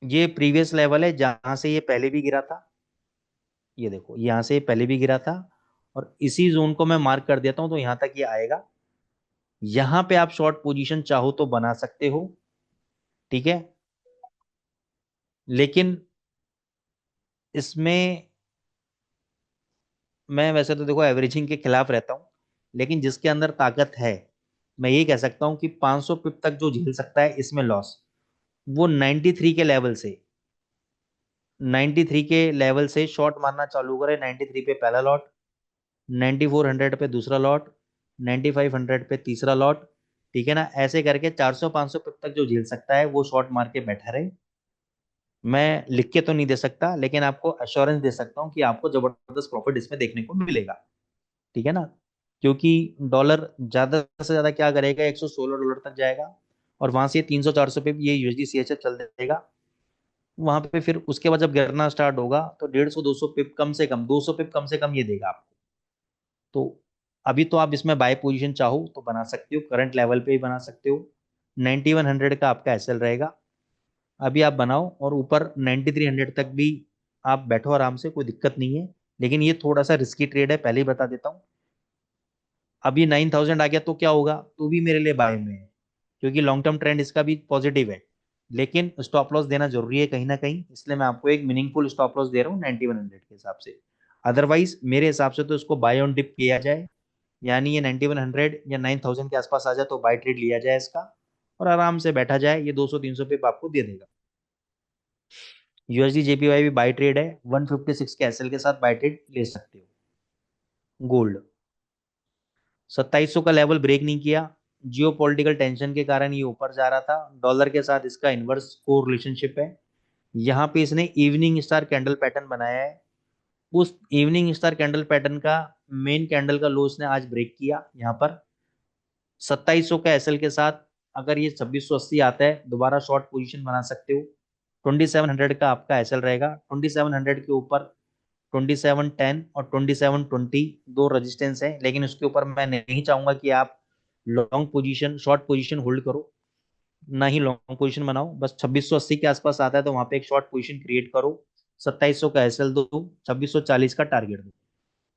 ये प्रीवियस लेवल है जहां से ये पहले भी गिरा था। ये देखो यहां से पहले भी गिरा था, और इसी जोन को मैं मार्क कर देता हूं तो यहां तक ये आएगा। यहां पे आप शॉर्ट पोजीशन चाहो तो बना सकते हो। ठीक है। लेकिन इसमें मैं वैसे तो देखो एवरेजिंग के खिलाफ रहता हूं, लेकिन जिसके अंदर ताकत है, मैं ये कह सकता हूं कि 500 पिप तक जो झेल सकता है इसमें लॉस, वो 93 के लेवल से, 93 के लेवल से शॉर्ट मारना चालू करे। 93 पे पहला लॉट, 9400 पे दूसरा लॉट, 9500 पे तीसरा लॉट। ठीक है ना। ऐसे करके 400-500 पिप तक जो झेल सकता है वो शॉर्ट मार के बैठा रहे। मैं लिख के तो नहीं दे सकता, लेकिन आपको अश्योरेंस दे सकता हूँ कि आपको जबरदस्त प्रॉफिट इसमें देखने को मिलेगा। ठीक है ना। क्योंकि डॉलर ज्यादा से ज्यादा क्या करेगा, $116 तक जाएगा, और वहां से 300-400 पे ये यूएसडी सीएचएफ चल देगा। वहां पे फिर उसके बाद जब गिरना स्टार्ट होगा तो 150-200 पिप कम से कम, 200 पिप कम से कम ये देगा आपको। तो अभी तो आप इसमें बाय पोजीशन चाहो तो बना सकते हो, करंट लेवल पे ही बना सकते हो। 9100 का आपका एसएल रहेगा, अभी आप बनाओ, और ऊपर 9300 तक भी आप बैठो आराम से, कोई दिक्कत नहीं है। लेकिन ये थोड़ा सा रिस्की ट्रेड है, पहले ही बता देता हूँ। अभी 9000 आ गया तो क्या होगा, तो भी मेरे लिए बाय में है, क्योंकि लॉन्ग टर्म ट्रेंड इसका भी पॉजिटिव है। लेकिन स्टॉप लॉस देना जरूरी है कहीं ना कहीं, इसलिए मैं आपको एक मीनिंगफुल स्टॉप लॉस दे रहा हूँ 9100 के हिसाब से। अदरवाइज मेरे हिसाब से तो इसको बाय ऑन डिप किया जाए, यानी ये 9100 या 9000 के आसपास आ जाए तो बाय ट्रेड लिया जाए इसका। और आराम से बैठा जाए, ये 200-300 पिप आपको दे देगा। यूएसडी जेपीवाई भी बाई ट्रेड है, 156 के एसएल के साथ बाई ट्रेड ले सकते हो। गोल्ड 2700 का लेवल ब्रेक नहीं किया, जियो पॉलिटिकल टेंशन के कारण ये ऊपर जा रहा था। डॉलर के साथ इसका इनवर्स को रिलेशनशिप है। यहाँ पे इसने इवनिंग स्टार कैंडल पैटर्न बनाया है। उस इवनिंग स्टार कैंडल पैटर्न का मेन कैंडल का लो इसने आज ब्रेक किया यहाँ पर 2700 का एसएल के साथ। अगर ये 2680 आता है, दोबारा शॉर्ट पोजीशन बना सकते हो। 2700 का आपका एसएल रहेगा। 2700 के ऊपर 2710 और 2720 दो रेजिस्टेंस है, लेकिन उसके ऊपर मैं नहीं चाहूंगा कि आप long position short position hold करो, ना ही लॉन्ग पोजीशन बनाओ। बस 2680 के आसपास आता है तो वहां पे एक शॉर्ट पोजीशन क्रिएट करो। 2700 का एसएल दो, 2640 का टारगेट दो।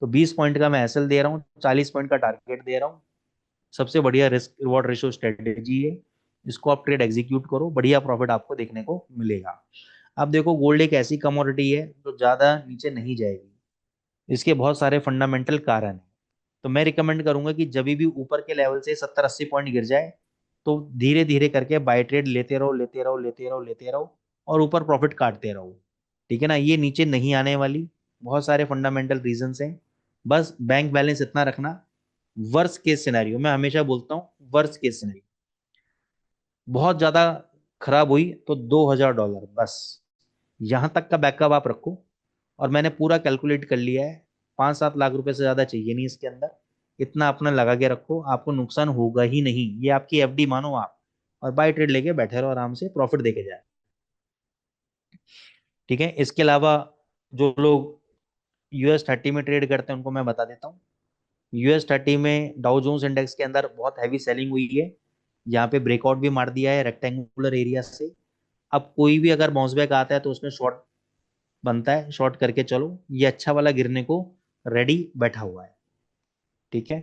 तो 20 पॉइंट का मैं एसएल दे रहा हूँ, 40 पॉइंट का टारगेट दे रहा हूँ। सबसे बढ़िया रिस्क रिवॉर्ड रेशियो स्ट्रेटेजी है। इसको आप ट्रेड एग्जीक्यूट करो, बढ़िया प्रॉफिट आपको देखने को मिलेगा। अब देखो, गोल्ड एक ऐसी कमोडिटी है जो ज्यादा नीचे नहीं जाएगी। इसके बहुत सारे फंडामेंटल कारण हैं। तो मैं रिकमेंड करूंगा कि जब भी ऊपर के लेवल से 70-80 पॉइंट गिर जाए, तो धीरे धीरे करके बाय ट्रेड लेते रहो, लेते रहो, लेते रहो, लेते रहो, और ऊपर प्रॉफिट काटते रहो। ठीक है ना, ये नीचे नहीं आने वाली। बहुत सारे फंडामेंटल रीजंस हैं। बस बैंक बैलेंस इतना रखना। वर्स्ट केस सिनेरियो, मैं हमेशा बोलता हूँ वर्स्ट केस सिनेरियो, बहुत ज्यादा खराब हुई तो $2000 बस, यहां तक का बैकअप आप रखो। और मैंने पूरा कैलकुलेट कर लिया है, 5-7 लाख रुपए से ज्यादा चाहिए नहीं इसके अंदर। इतना अपना लगा के रखो, आपको नुकसान होगा ही नहीं। ये आपकी एफडी मानो आप, और बाय ट्रेड लेके बैठे रहो, आराम से प्रॉफिट देके जाए। ठीक है, इसके अलावा जो लोग US 30 में ट्रेड करते हैं उनको मैं बता देता हूँ। US 30 में डाउ जोन्स इंडेक्स के अंदर बहुत हैवी सेलिंग हुई है। यहाँ पे ब्रेकआउट भी मार दिया है रेक्टेंगुलर एरिया से। अब कोई भी अगर बाउंस बैक आता है तो उसमें शॉर्ट बनता है, शॉर्ट करके चलो। ये अच्छा वाला गिरने को रेडी बैठा हुआ है। ठीक है,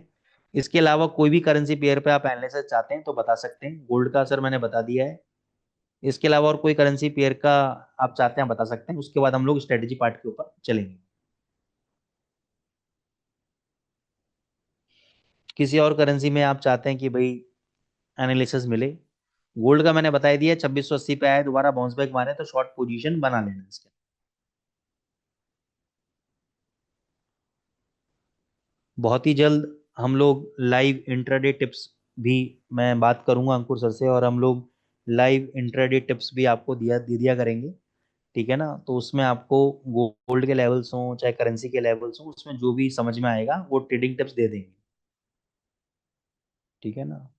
इसके अलावा कोई भी करेंसी पेयर पे आप एनालिसिस चाहते हैं तो बता सकते हैं। गोल्ड का सर मैंने बता दिया है। इसके अलावा और कोई करेंसी पेयर का आप चाहते हैं बता सकते हैं, उसके बाद हम लोग स्ट्रेटेजी पार्ट के ऊपर चलेंगे। किसी और करेंसी में आप चाहते हैं कि भाई एनालिसिस मिले? गोल्ड का मैंने बता दिया, 2680 पे आए, दोबारा बाउंस बैक मारे तो शॉर्ट पोजीशन बना लेना इसके। बहुत ही जल्द हम लोग लाइव इंट्राडे टिप्स भी, मैं बात करूंगा अंकुर सर से, और हम लोग लाइव इंट्राडे टिप्स भी आपको दे दिया करेंगे। ठीक है ना, तो उसमें आपको गोल्ड के लेवल्स हों चाहे करेंसी के लेवल्स हों, उसमें जो भी समझ में आएगा वो ट्रेडिंग टिप्स दे देंगे। ठीक है ना।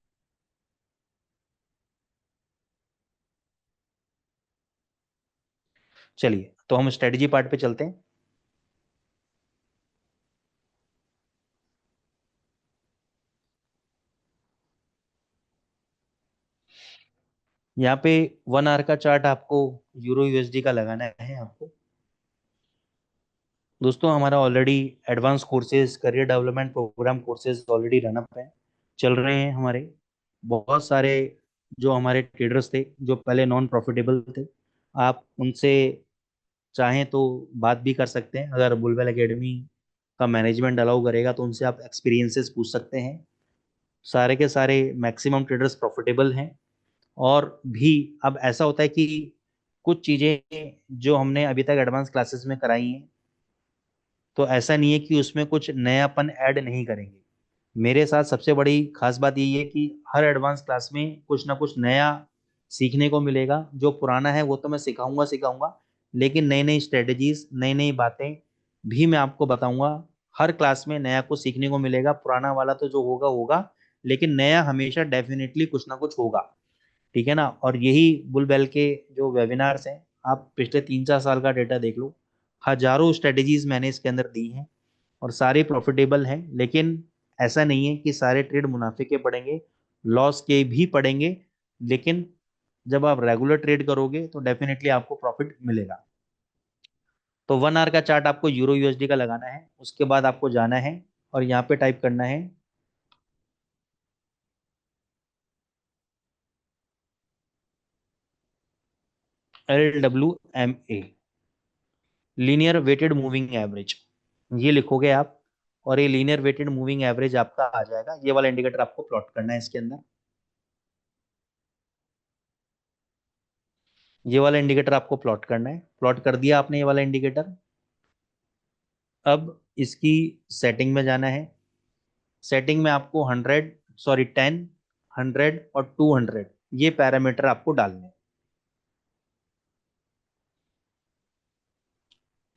चलिए, तो हम स्ट्रेटेजी पार्ट पे चलते हैं। यहाँ पे 1 आवर का चार्ट आपको यूरो यूएसडी का लगाना है आपको। दोस्तों, हमारा already advance courses, career development programme courses already run up है, चल रहे हैं हमारे। बहुत सारे जो हमारे ट्रेडर्स थे जो पहले नॉन प्रॉफिटेबल थे, आप उनसे चाहें तो बात भी कर सकते हैं। अगर बुलवेल एकेडमी का मैनेजमेंट अलाउ करेगा तो उनसे आप एक्सपीरियंसेस पूछ सकते हैं। सारे के सारे मैक्सिमम ट्रेडर्स प्रॉफिटेबल हैं। और भी अब ऐसा होता है कि कुछ चीज़ें जो हमने अभी तक एडवांस क्लासेस में कराई हैं, तो ऐसा नहीं है कि उसमें कुछ नयापन ऐड नहीं करेंगे। मेरे साथ सबसे बड़ी खास बात यही है कि हर एडवांस क्लास में कुछ ना कुछ नया सीखने को मिलेगा। जो पुराना है वो तो मैं सिखाऊंगा सिखाऊंगा, लेकिन नई नई स्ट्रेटजीज, नई नई बातें भी मैं आपको बताऊंगा। हर क्लास में नया कुछ सीखने को मिलेगा। पुराना वाला तो जो होगा होगा, लेकिन नया हमेशा डेफिनेटली कुछ ना कुछ होगा। ठीक है ना। और यही बुल बेल के जो वेबिनार्स हैं, आप पिछले 3-4 साल का डेटा देख लो, हजारों स्ट्रेटेजीज मैंने इसके अंदर दी हैं, और सारे प्रॉफिटेबल हैं। लेकिन ऐसा नहीं है कि सारे ट्रेड मुनाफे के पड़ेंगे, लॉस के भी पड़ेंगे। लेकिन जब आप रेगुलर ट्रेड करोगे तो डेफिनेटली आपको प्रॉफिट मिलेगा। तो 1 आवर का चार्ट आपको यूरो यूएसडी का लगाना है। उसके बाद आपको जाना है और यहाँ पे टाइप करना है LWMA, linear weighted moving average, ये लिखोगे आप। और ये लीनियर वेटेड मूविंग एवरेज आपका आ जाएगा। ये वाला इंडिकेटर आपको प्लॉट करना है इसके अंदर। ये वाला इंडिकेटर आपको प्लॉट करना है। प्लॉट कर दिया आपने ये वाला इंडिकेटर। अब इसकी सेटिंग में जाना है। सेटिंग में आपको 10, 100 और 200 ये पैरामीटर आपको डालने हैं।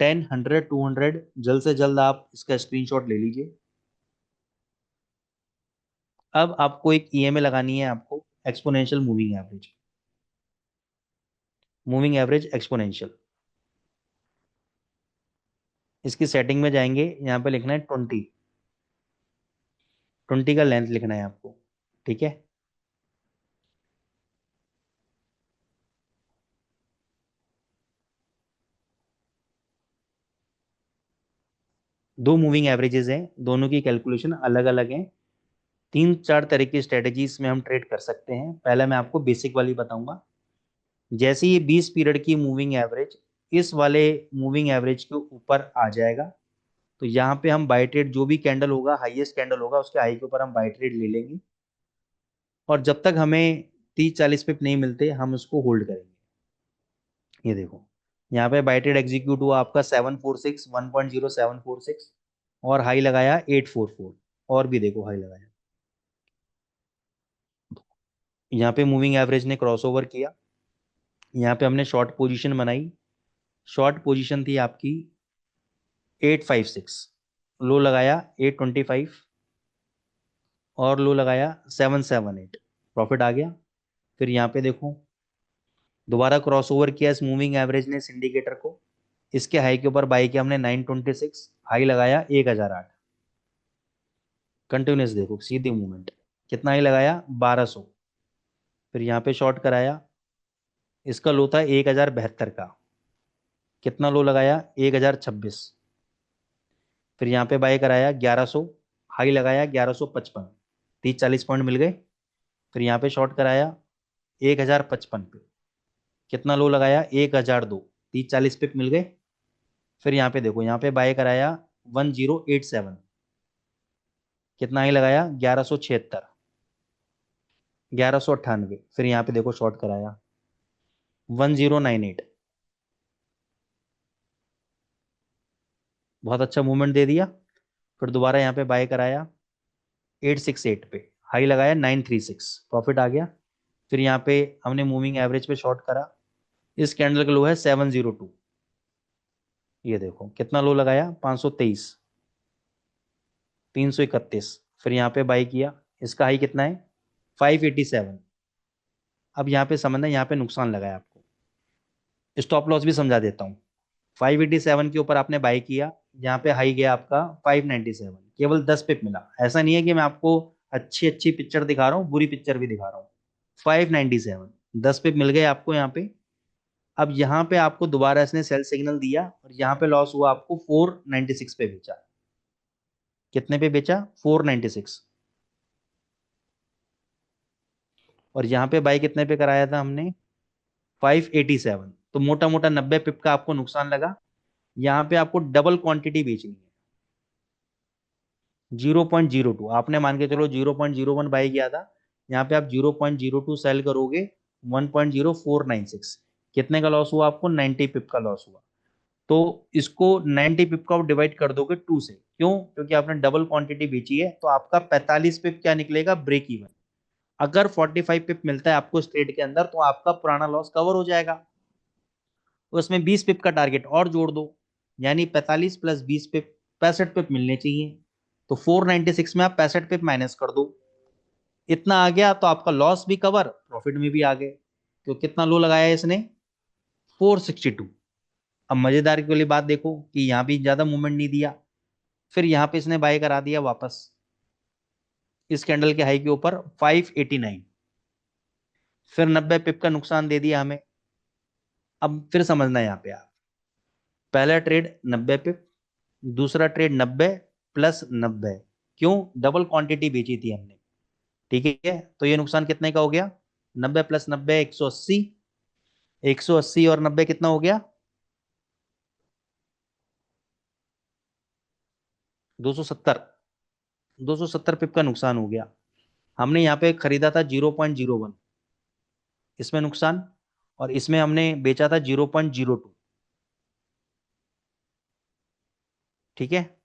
10, 100, 200 जल्द से जल्द आप इसका स्क्रीनशॉट ले लीजिए। अब आपको एक ईएमए लगानी है, आपको exponential moving average. Moving average exponential, इसकी सेटिंग में जाएंगे, यहाँ पे लिखना है 20। 20 का लेंथ लिखना है आपको, ठीक है। दो मूविंग एवरेजेस हैं, दोनों की कैलकुलेशन अलग अलग है। 3-4 तरह की स्ट्रेटेजीज में हम ट्रेड कर सकते हैं। पहले मैं आपको बेसिक वाली बताऊंगा। जैसे ये 20 पीरियड की मूविंग एवरेज इस वाले मूविंग एवरेज के ऊपर आ जाएगा, तो यहाँ पे हम बाय ट्रेड, जो भी कैंडल होगा, हाईएस्ट कैंडल होगा, उसके हाई के ऊपर हम बाय ट्रेड ले लेंगे। और जब तक हमें 30-40 पिप नहीं मिलते, हम उसको होल्ड करेंगे। ये देखो, यहाँ पे बाय ट्रेड एग्जीक्यूट हुआ आपका 746, 1.0746, और हाई लगाया 844। और भी देखो हाई लगाया। यहाँ पे मूविंग एवरेज ने क्रॉसओवर किया। यहाँ पे हमने शॉर्ट पोजीशन बनाई। शॉर्ट पोजीशन थी आपकी 856, लो लगाया 825, और लो लगाया 778, प्रॉफिट आ गया। फिर यहाँ पे देखो, दोबारा क्रॉसओवर किया इस मूविंग एवरेज ने सिंडिकेटर को। इसके हाई के ऊपर बाई किया हमने 926, हाई लगाया 1008। कंटिन्यूस देखो, सीधी मूवमेंट। कितना हाई लगाया 1200। फिर यहाँ पे शॉर्ट कराया, इसका लो था 1072 का। कितना लो लगाया 1026। फिर यहाँ पे बाय कराया 1100, हाई लगाया 1155। 30-40 पॉइंट मिल गए। फिर यहाँ पे शॉर्ट कराया 1055 पे। कितना लो लगाया 1002। 30-40 पिप मिल गए। फिर यहाँ पे देखो, यहाँ पे बाय कराया 1087। कितना हाई लगाया 1176। 1198। फिर यहाँ पे देखो शॉर्ट कराया 1098। बहुत अच्छा मूवमेंट दे दिया। फिर दोबारा यहाँ पे बाय कराया 868 पे, हाई लगाया 936, प्रॉफिट आ गया। फिर यहाँ पे हमने मूविंग एवरेज पे शॉर्ट करा। इस कैंडल का लो है 702। ये देखो कितना लो लगाया 523, 331। फिर यहाँ पे बाई किया, इसका हाई कितना है 587। अब यहाँ पे समझना, यहाँ पे नुकसान लगा है आपको। स्टॉप लॉस भी समझा देता हूँ। 587 के ऊपर आपने बाई किया, यहाँ पे हाई गया आपका 597, केवल 10 पिप मिला। ऐसा नहीं है कि मैं आपको अच्छी अच्छी पिक्चर दिखा रहा हूँ, बुरी पिक्चर भी दिखा रहा हूँ। 597, 10 पिप मिल गए आपको यहाँ पे। अब यहाँ पे आपको दोबारा इसने सेल सिग्नल दिया, और यहाँ पे लॉस हुआ आपको 496 पे बेचा। कितने पे बेचा 496। और यहाँ पे बाई कितने पे कराया था हमने 587। तो मोटा मोटा 90 पिप का आपको नुकसान लगा। यहाँ पे आपको डबल क्वांटिटी बेचनी है। 0.02 आपने मान के चलो 0.01 बाई किया था, यहाँ पे आप 0.02 सेल करोगे 1.0496। कितने का लॉस हुआ आपको 90 पिप का लॉस हुआ। तो इसको 90 पिप का डिवाइड कर दोगे 2 से। क्यों? क्योंकि आपने डबल क्वांटिटी बेची है, तो आपका 45 पिप क्या निकलेगा ब्रेक इवन। अगर 45 पिप मिलता है आपको स्ट्रेट के अंदर, तो आपका पुराना लॉस कवर हो जाएगा। उसमें 20 पिप का टारगेट और जोड़ दो, यानी 45 प्लस 20 पिप, 65 पिप मिलने चाहिए। तो 496 में आप 65 पिप माइनस कर दो। इतना आ गया, तो आपका लॉस भी कवर, प्रॉफिट में भी आ गए। तो कितना लो लगाया है इसने 462। अब मजेदार की वाली बात देखो कि यहाँ भी ज्यादा मूवमेंट नहीं दिया। फिर यहाँ पे इसने बाय करा दिया वापस इस कैंडल के हाई के ऊपर 589। फिर 90 पिप का नुकसान दे दिया हमें। अब फिर समझना है यहाँ पे आप, पहला ट्रेड 90 पिप, दूसरा ट्रेड 90 + 90। क्यों? डबल क्वांटिटी बेची थी हमने। ठीक है, तो ये नुकसान कितने का हो गया 90 + 90 180। 180 और 90 कितना हो गया 270। 270 पिप का नुकसान हो गया। हमने यहाँ पे खरीदा था 0.01, इसमें नुकसान। और इसमें हमने बेचा था 0.02। ठीक है।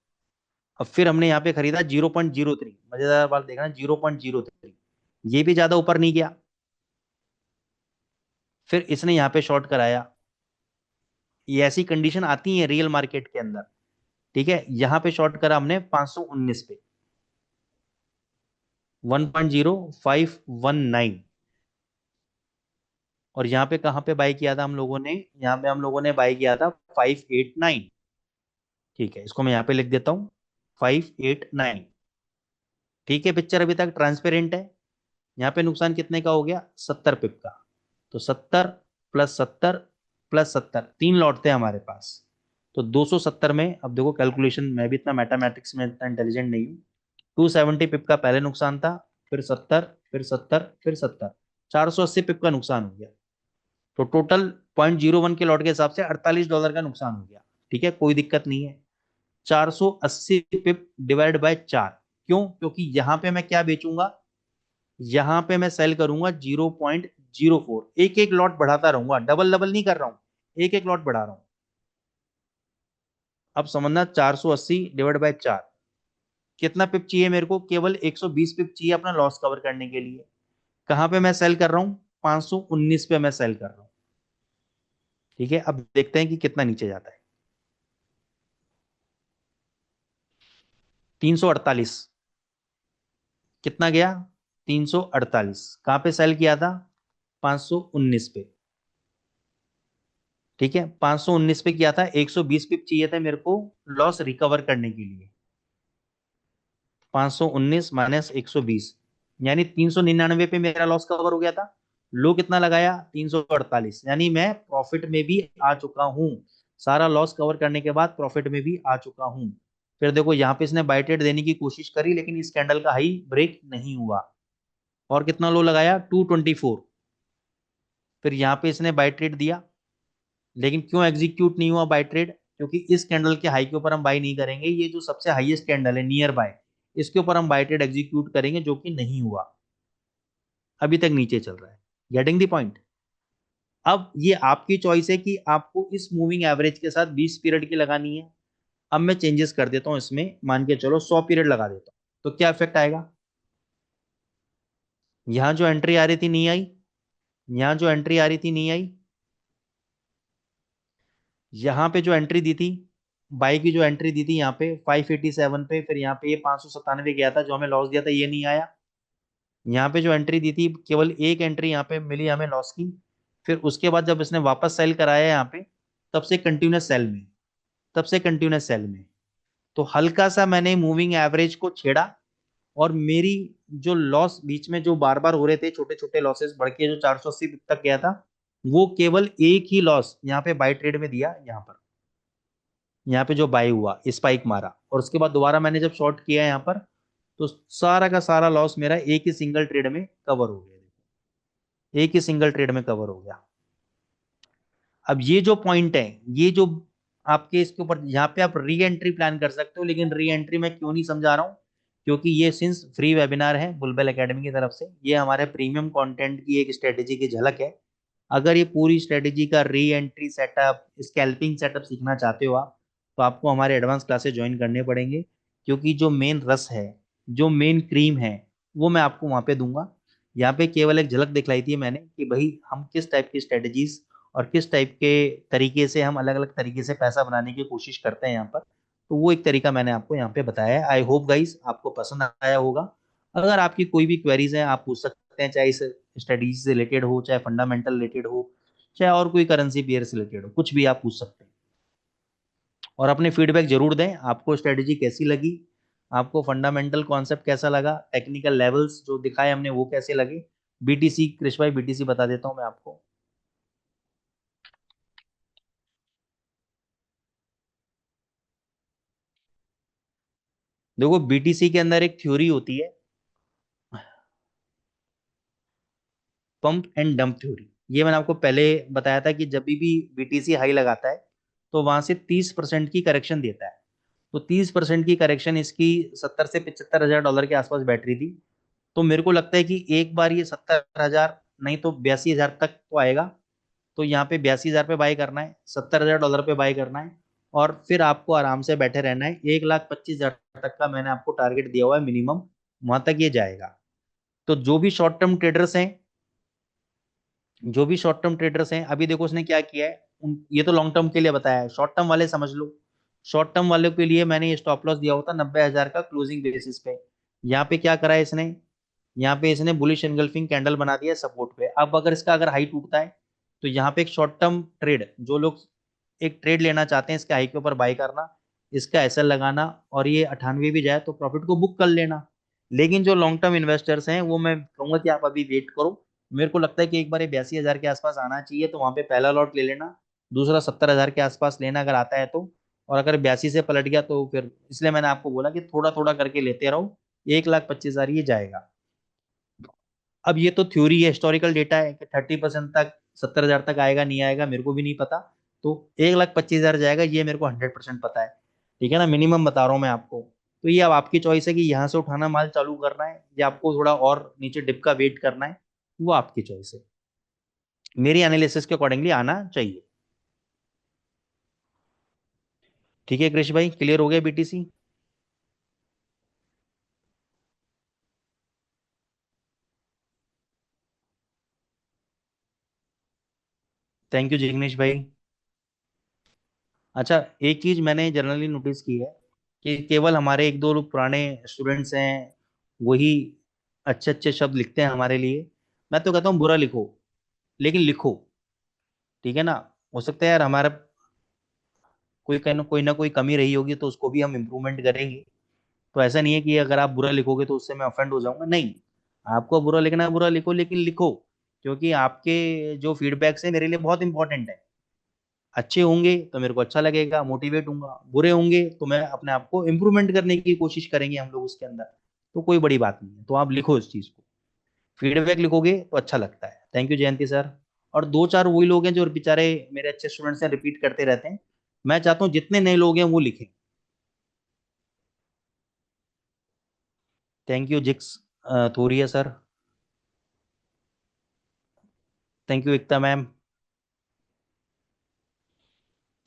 अब फिर हमने यहाँ पे खरीदा 0.03। मजेदार बात देखना, 0.03, ये भी ज्यादा ऊपर नहीं गया। फिर इसने यहाँ पे शॉर्ट कराया। ये ऐसी कंडीशन आती है रियल मार्केट के अंदर। ठीक है, यहाँ पे शॉर्ट करा हमने 519 पे, 1.0519। और यहाँ पे कहाँ पे बाय किया था हम लोगों ने? यहाँ पे हम लोगों ने बाय किया था 589। ठीक है, इसको मैं यहाँ पे लिख देता हूँ, 589। ठीक है, पिक्चर अभी तक ट्रांसपेरेंट है। यहाँ पे नुकसान कितने का हो गया? 70 पिप का। तो 70 + 70 + 70, 3 लॉट थे हमारे पास। तो 270 में, अब देखो कैलकुलेशन, मैं भी इतना मैथमेटिक्स में इतना इंटेलिजेंट नहीं हूँ। 270 पिप का पहले नुकसान था, फिर 70, फिर 70, फिर 70, 480 पिप का नुकसान हो गया। तो टोटल 0.01 के लॉट के हिसाब से $48 का नुकसान हो गया। ठीक है, कोई दिक्कत नहीं है। 480 पिप डिवाइड बाय 4। क्यों? क्योंकि यहां पे मैं क्या बेचूंगा? यहां पे मैं सेल करूंगा 0.04। एक एक लॉट बढ़ाता रहूंगा, डबल डबल नहीं कर रहा हूं, एक एक लॉट बढ़ा रहा हूं। अब समझना, 480 डिवाइड बाय 4, कितना पिप चाहिए मेरे को? केवल 120 पिप चाहिए अपना लॉस कवर करने के लिए। कहां पे मैं सेल कर रहा हूं? 519 पे मैं सेल कर रहा हूं। ठीक है, अब देखते हैं कि कितना नीचे जाता है। 348। कितना गया? 348। कहां पे सेल किया था? 519 पे। ठीक है, 519 पे किया था, 120 पिप चाहिए था मेरे को लॉस रिकवर करने के लिए। 519 माइनस 120, यानी 399 पे मेरा लॉस कवर हो गया था। लो कितना लगाया? 348, यानी मैं प्रॉफिट में भी आ चुका हूं। सारा लॉस कवर करने के बाद प्रॉफिट में भी आ चुका हूं। फिर देखो, यहाँ पे इसने बाय ट्रेड देने की कोशिश करी, लेकिन इस कैंडल का हाई ब्रेक नहीं हुआ। और कितना लो लगाया? 224। फिर यहाँ पे इसने बाय ट्रेड दिया, लेकिन क्यों एग्जीक्यूट नहीं हुआ बाय ट्रेड? क्योंकि इस कैंडल के हाई के ऊपर हम बाय नहीं करेंगे, ये जो सबसे हाईएस्ट कैंडल है नियर बाय, इसके ऊपर हम बाय ट्रेड एग्जीक्यूट करेंगे, जो कि नहीं हुआ। अभी तक नीचे चल रहा है। Getting the point? अब ये आपकी चॉइस है कि आपको इस मूविंग एवरेज के साथ 20 पीरियड की लगानी है। अब मैं चेंजेस कर देता हूं इसमें, मान के चलो 100 पीरियड लगा देता हूं, तो क्या इफेक्ट आएगा? यहां जो एंट्री आ रही थी नहीं आई, यहां जो एंट्री आ रही थी नहीं आई, यहाँ पे जो एंट्री दी थी, बाई की जो एंट्री दी थी यहाँ पे 587 पे, फिर यहाँ पे ये 597 गया था, जो हमें लॉस दिया था ये नहीं आया। यहाँ पे जो एंट्री दी थी, केवल एक एंट्री यहाँ पे मिली हमें लॉस की। फिर उसके बाद जब इसने वापस सेल कराया यहाँ पे, तब से कंटिन्यूस सेल में, तब से कंटिन्यूस सेल में। तो हल्का सा मैंने मूविंग एवरेज को छेड़ा, और मेरी जो लॉस बीच में जो बार बार हो रहे थे, छोटे छोटे लॉसेस बढ़ के जो 480 तक गया था, वो केवल एक ही लॉस यहाँ पे बाय ट्रेड में दिया। यहाँ पर, यहाँ पे जो बाय हुआ, स्पाइक मारा, और उसके बाद दोबारा मैंने जब शॉर्ट किया यहाँ पर, तो सारा का सारा लॉस मेरा एक ही सिंगल ट्रेड में कवर हो गया। एक ही सिंगल ट्रेड में कवर हो गया। अब ये जो पॉइंट है, ये जो आपके इसके ऊपर, यहाँ पे आप री एंट्री प्लान कर सकते हो, लेकिन री एंट्री मैं क्यों नहीं समझा रहा हूँ? क्योंकि ये सिंस फ्री वेबिनार है बुलबेल एकेडमी की तरफ से, ये हमारे प्रीमियम कंटेंट की एक स्ट्रेटेजी की झलक है। अगर ये पूरी स्ट्रेटेजी का re entry setup, scalping setup सीखना चाहते हो आप, तो आपको हमारे एडवांस क्लासेस ज्वाइन करने पड़ेंगे। क्योंकि जो मेन रस है, जो मेन क्रीम है, वो मैं आपको वहां पे दूंगा। यहाँ पे केवल एक झलक दिखलाई थी मैंने कि भाई हम किस टाइप की स्ट्रेटेजीज और किस टाइप के तरीके से हम अलग अलग तरीके से पैसा बनाने की कोशिश करते हैं यहाँ पर। तो वो एक तरीका मैंने आपको यहाँ पे बताया है। आई होप गाइस आपको पसंद आया होगा। अगर आपकी कोई भी क्वेरीज है, आप पूछ सकते हैं, चाहे इस स्टडीज से रिलेटेड हो, चाहे फंडामेंटल रिलेटेड हो, चाहे और कोई करेंसी पेयर से रिलेटेड हो, कुछ भी आप पूछ सकते हैं। और अपने फीडबैक जरूर दें, आपको स्ट्रेटेजी कैसी लगी, आपको फंडामेंटल कॉन्सेप्ट कैसा लगा, टेक्निकल लेवल्स जो दिखाए हमने वो कैसे लगे। बीटीसी, कृष भाई बीटीसी बता देता हूँ मैं आपको। देखो, बीटीसी के अंदर एक थ्योरी होती है, पंप एंड डंप थ्योरी। ये मैंने आपको पहले बताया था कि जब भी बीटीसी हाई लगाता है, तो वहां से 30% की करेक्शन देता है। तो 30% की करेक्शन इसकी 70 से 75 हजार डॉलर के आसपास बैटरी थी। तो मेरे को लगता है कि एक बार ये 70 हजार नहीं तो 82 हजार तक तो आएगा। तो यहाँ पे 82,000 पे बाय करना है, $70,000 पे बाय करना है, और फिर आपको आराम से बैठे रहना है। 1,25,000 तक का मैंने आपको टारगेट दिया हुआ है मिनिमम, वहां तक ये जाएगा। तो जो भी शॉर्ट टर्म ट्रेडर्स हैं, अभी देखो उसने क्या किया है, ये तो लॉन्ग टर्म के लिए बताया है, शॉर्ट टर्म वाले समझ लो। शॉर्ट टर्म वाले के लिए मैंने ये स्टॉप लॉस दिया होता 90,000 का क्लोजिंग बेसिस पे। यहाँ पे क्या करा है इसने, यहाँ पे इसने बुलिश एंगल्फिंग कैंडल बना दिया है सपोर्ट पे। अब अगर इसका अगर हाई टूटता है, तो यहाँ पे एक शॉर्ट टर्म ट्रेड, जो लोग एक ट्रेड लेना चाहते हैं इसके हाई के ऊपर बाय करना, इसका एसएल लगाना, और ये 98 भी जाए तो प्रॉफिट को बुक कर लेना। लेकिन जो लॉन्ग टर्म इन्वेस्टर्स हैं, वो मैं कहूंगा कि आप अभी वेट करो। मेरे को लगता है कि एक बार ये 82,000 के आसपास आना चाहिए, तो वहां पे पहला लॉट ले लेना, दूसरा 70,000 के आसपास लेना अगर आता है तो। और अगर 82 से पलट गया तो फिर, इसलिए मैंने आपको बोला कि थोड़ा थोड़ा करके लेते रहो, 1,25,000 ये जाएगा। अब ये तो थ्योरी है, हिस्टोरिकल डेटा है कि 30% तक, 70,000 तक आएगा नहीं आएगा मेरे को भी नहीं पता। तो 1,25,000 जाएगा ये मेरे को 100% पता है। ठीक है ना, मिनिमम बता रहा हूँ मैं आपको। तो ये अब आपकी चॉइस है कि यहाँ से उठाना माल चालू करना है, या आपको थोड़ा और नीचे डिप का वेट करना है, वो आपकी चॉइस है। मेरी एनालिसिस के अकॉर्डिंगली आना चाहिए। ठीक है कृष भाई, क्लियर हो गया बीटीसी? थैंक यू जिग्नेश भाई। अच्छा, एक चीज मैंने जनरली नोटिस की है कि केवल हमारे एक दो लोग पुराने स्टूडेंट्स हैं, वही अच्छे अच्छे शब्द लिखते हैं हमारे लिए। मैं तो कहता हूँ बुरा लिखो, लेकिन लिखो। ठीक है ना, हो सकता है यार हमारा कोई ना कोई कमी रही होगी, तो उसको भी हम इम्प्रूवमेंट करेंगे। तो ऐसा नहीं है कि अगर आप बुरा लिखोगे तो उससे मैं ऑफेंड हो जाऊंगा, नहीं। आपको बुरा लिखना है बुरा लिखो, लेकिन लिखो, क्योंकि आपके जो फीडबैक्स है मेरे लिए बहुत इंपॉर्टेंट है। अच्छे होंगे तो मेरे को अच्छा लगेगा, मोटिवेट होऊंगा, बुरे होंगे तो मैं अपने आप को इम्प्रूवमेंट करने की कोशिश करेंगे हम लोग उसके अंदर। तो कोई बड़ी बात नहीं है, तो आप लिखो इस चीज को, फीडबैक लिखोगे तो अच्छा लगता है। Thank you Jayanti sir. और दो चार वही लोग हैं जो बेचारे मेरे अच्छे स्टूडेंट्स हैं, रिपीट करते रहते हैं। मैं चाहता हूँ जितने नए लोग हैं वो लिखें। Thank you Jiks Thoriya sir. Thank you Ekta ma'am.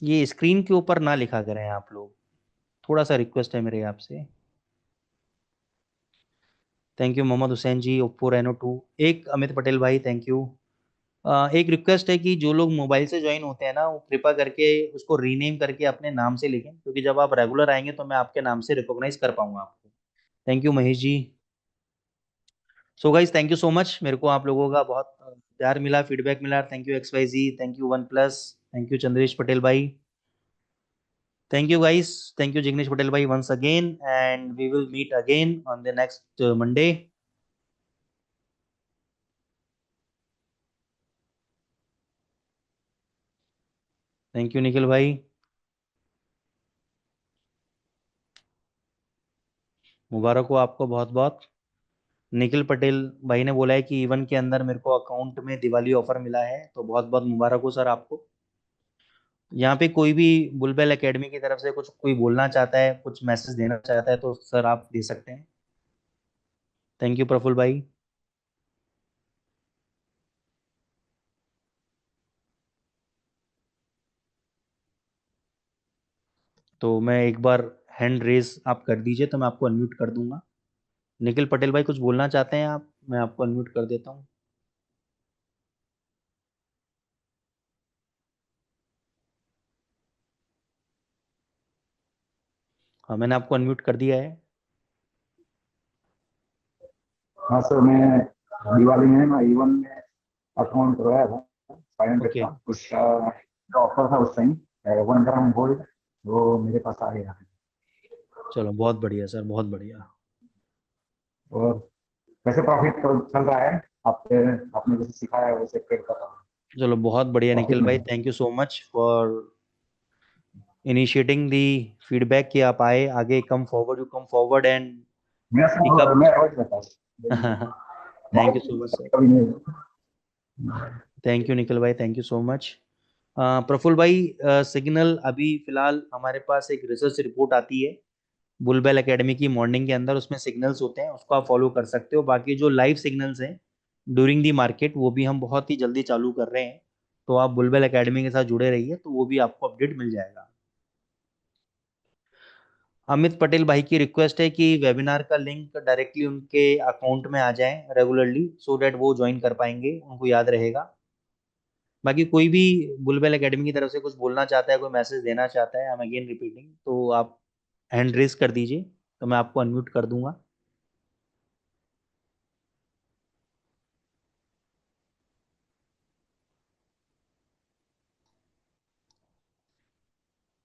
ये स्क्रीन के ऊपर ना लिखा करें आप लोग, थोड़ा सा रिक्वेस्ट है मेरे आपसे। Thank you Mohammad Hussain ji, Oppo Reno 2। एक अमित पटेल भाई, थैंक यू। एक रिक्वेस्ट है कि जो लोग मोबाइल से ज्वाइन होते हैं ना, वो कृपा करके उसको रीनेम करके अपने नाम से लिखें, क्योंकि जब आप रेगुलर आएंगे तो मैं आपके नाम से रिकॉग्नाइज कर पाऊंगा आपको। Thank you Mahesh ji. So guys thank you so much, मेरे को आप लोगों का बहुत प्यार मिला, फीडबैक मिला। Thank you X Y ji, thank you one plus, thank you Chandresh Patel भाई। Thank you guys, thank you Jignesh Patel भाई once again, and we will meet again on the next Monday. Thank you Nikhil भाई, मुबारक हो आपको बहुत बहुत। निखिल पटेल भाई ने बोला है कि इवन के अंदर मेरे को अकाउंट में दिवाली ऑफर मिला है, तो बहुत बहुत मुबारक हो सर आपको। यहाँ पे कोई भी बुलबेल एकेडमी की तरफ से कुछ कोई बोलना चाहता है, कुछ मैसेज देना चाहता है, तो सर आप दे सकते हैं। थैंक यू प्रफुल भाई। तो मैं एक बार हैंड रेज आप कर दीजिए तो मैं आपको अनम्यूट कर दूंगा। निखिल पटेल भाई कुछ बोलना चाहते हैं आप, मैं आपको अनम्यूट कर देता हूँ। हाँ, मैंने आपको अनम्यूट कर दिया है। हाँ सर, मैं दिवाली में ना इवन में अकाउंट करवाया था 500 ओके, का। उसका जो ऑफर था उस टाइम 1 ग्राम गोल्ड, वो मेरे पास आ गया है। चलो बहुत बढ़िया सर, बहुत बढ़िया। और वैसे प्रॉफिट तो चल रहा है। आपने आपने जैसे सिखाया है वैसे ट्रेड कर रहा हूँ, चलो बहुत बढ़िया प्रॉफिट निखिल में भाई, हूँ। Thank you so much for initiating the feedback कि आप आए आगे, come forward, you come forward and pick up. मैं रोज रहता हूँ, thank you so much sir. कभी नहीं। थैंक यू निखिल भाई, thank you so much. Prafull भाई, सिग्नल अभी फिलहाल हमारे पास एक रिसर्च रिपोर्ट आती है बुलबेल एकेडमी की मॉर्निंग के अंदर, उसमें सिग्नल्स होते हैं, उसको आप फॉलो कर सकते हो। बाकी जो लाइव सिग्नल्स हैं ड्यूरिंग दी मार्केट, वो भी हम बहुत ही जल्दी चालू कर रहे हैं। तो आप बुलबुल एकेडमी के साथ जुड़े रहिए, तो वो भी आपको अपडेट मिल जाएगा। अमित पटेल भाई की रिक्वेस्ट है कि वेबिनार का लिंक डायरेक्टली उनके अकाउंट में आ जाए रेगुलरली, सो दैट वो ज्वाइन कर पाएंगे, उनको याद रहेगा। बाकी कोई भी बुलबुल एकेडमी की तरफ से कुछ बोलना चाहता है, कोई मैसेज देना चाहता है, आई एम अगेन रिपीटिंग, तो आप हैंड रेज कर दीजिए, तो मैं आपको अनम्यूट कर दूंगा।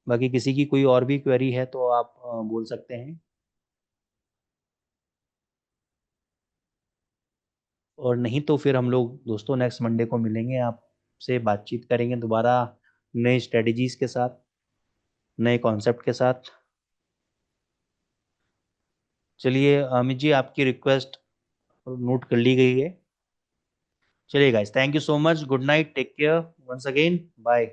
बाकी किसी की कोई और भी क्वेरी है तो आप बोल सकते हैं, और नहीं तो फिर हम लोग दोस्तों नेक्स्ट मंडे को मिलेंगे, आपसे बातचीत करेंगे दोबारा नए स्ट्रेटजीज के साथ, नए कॉन्सेप्ट के साथ। चलिए अमित जी, आपकी रिक्वेस्ट नोट कर ली गई है। चलिए guys, thank you so much, good night, take care, once again bye.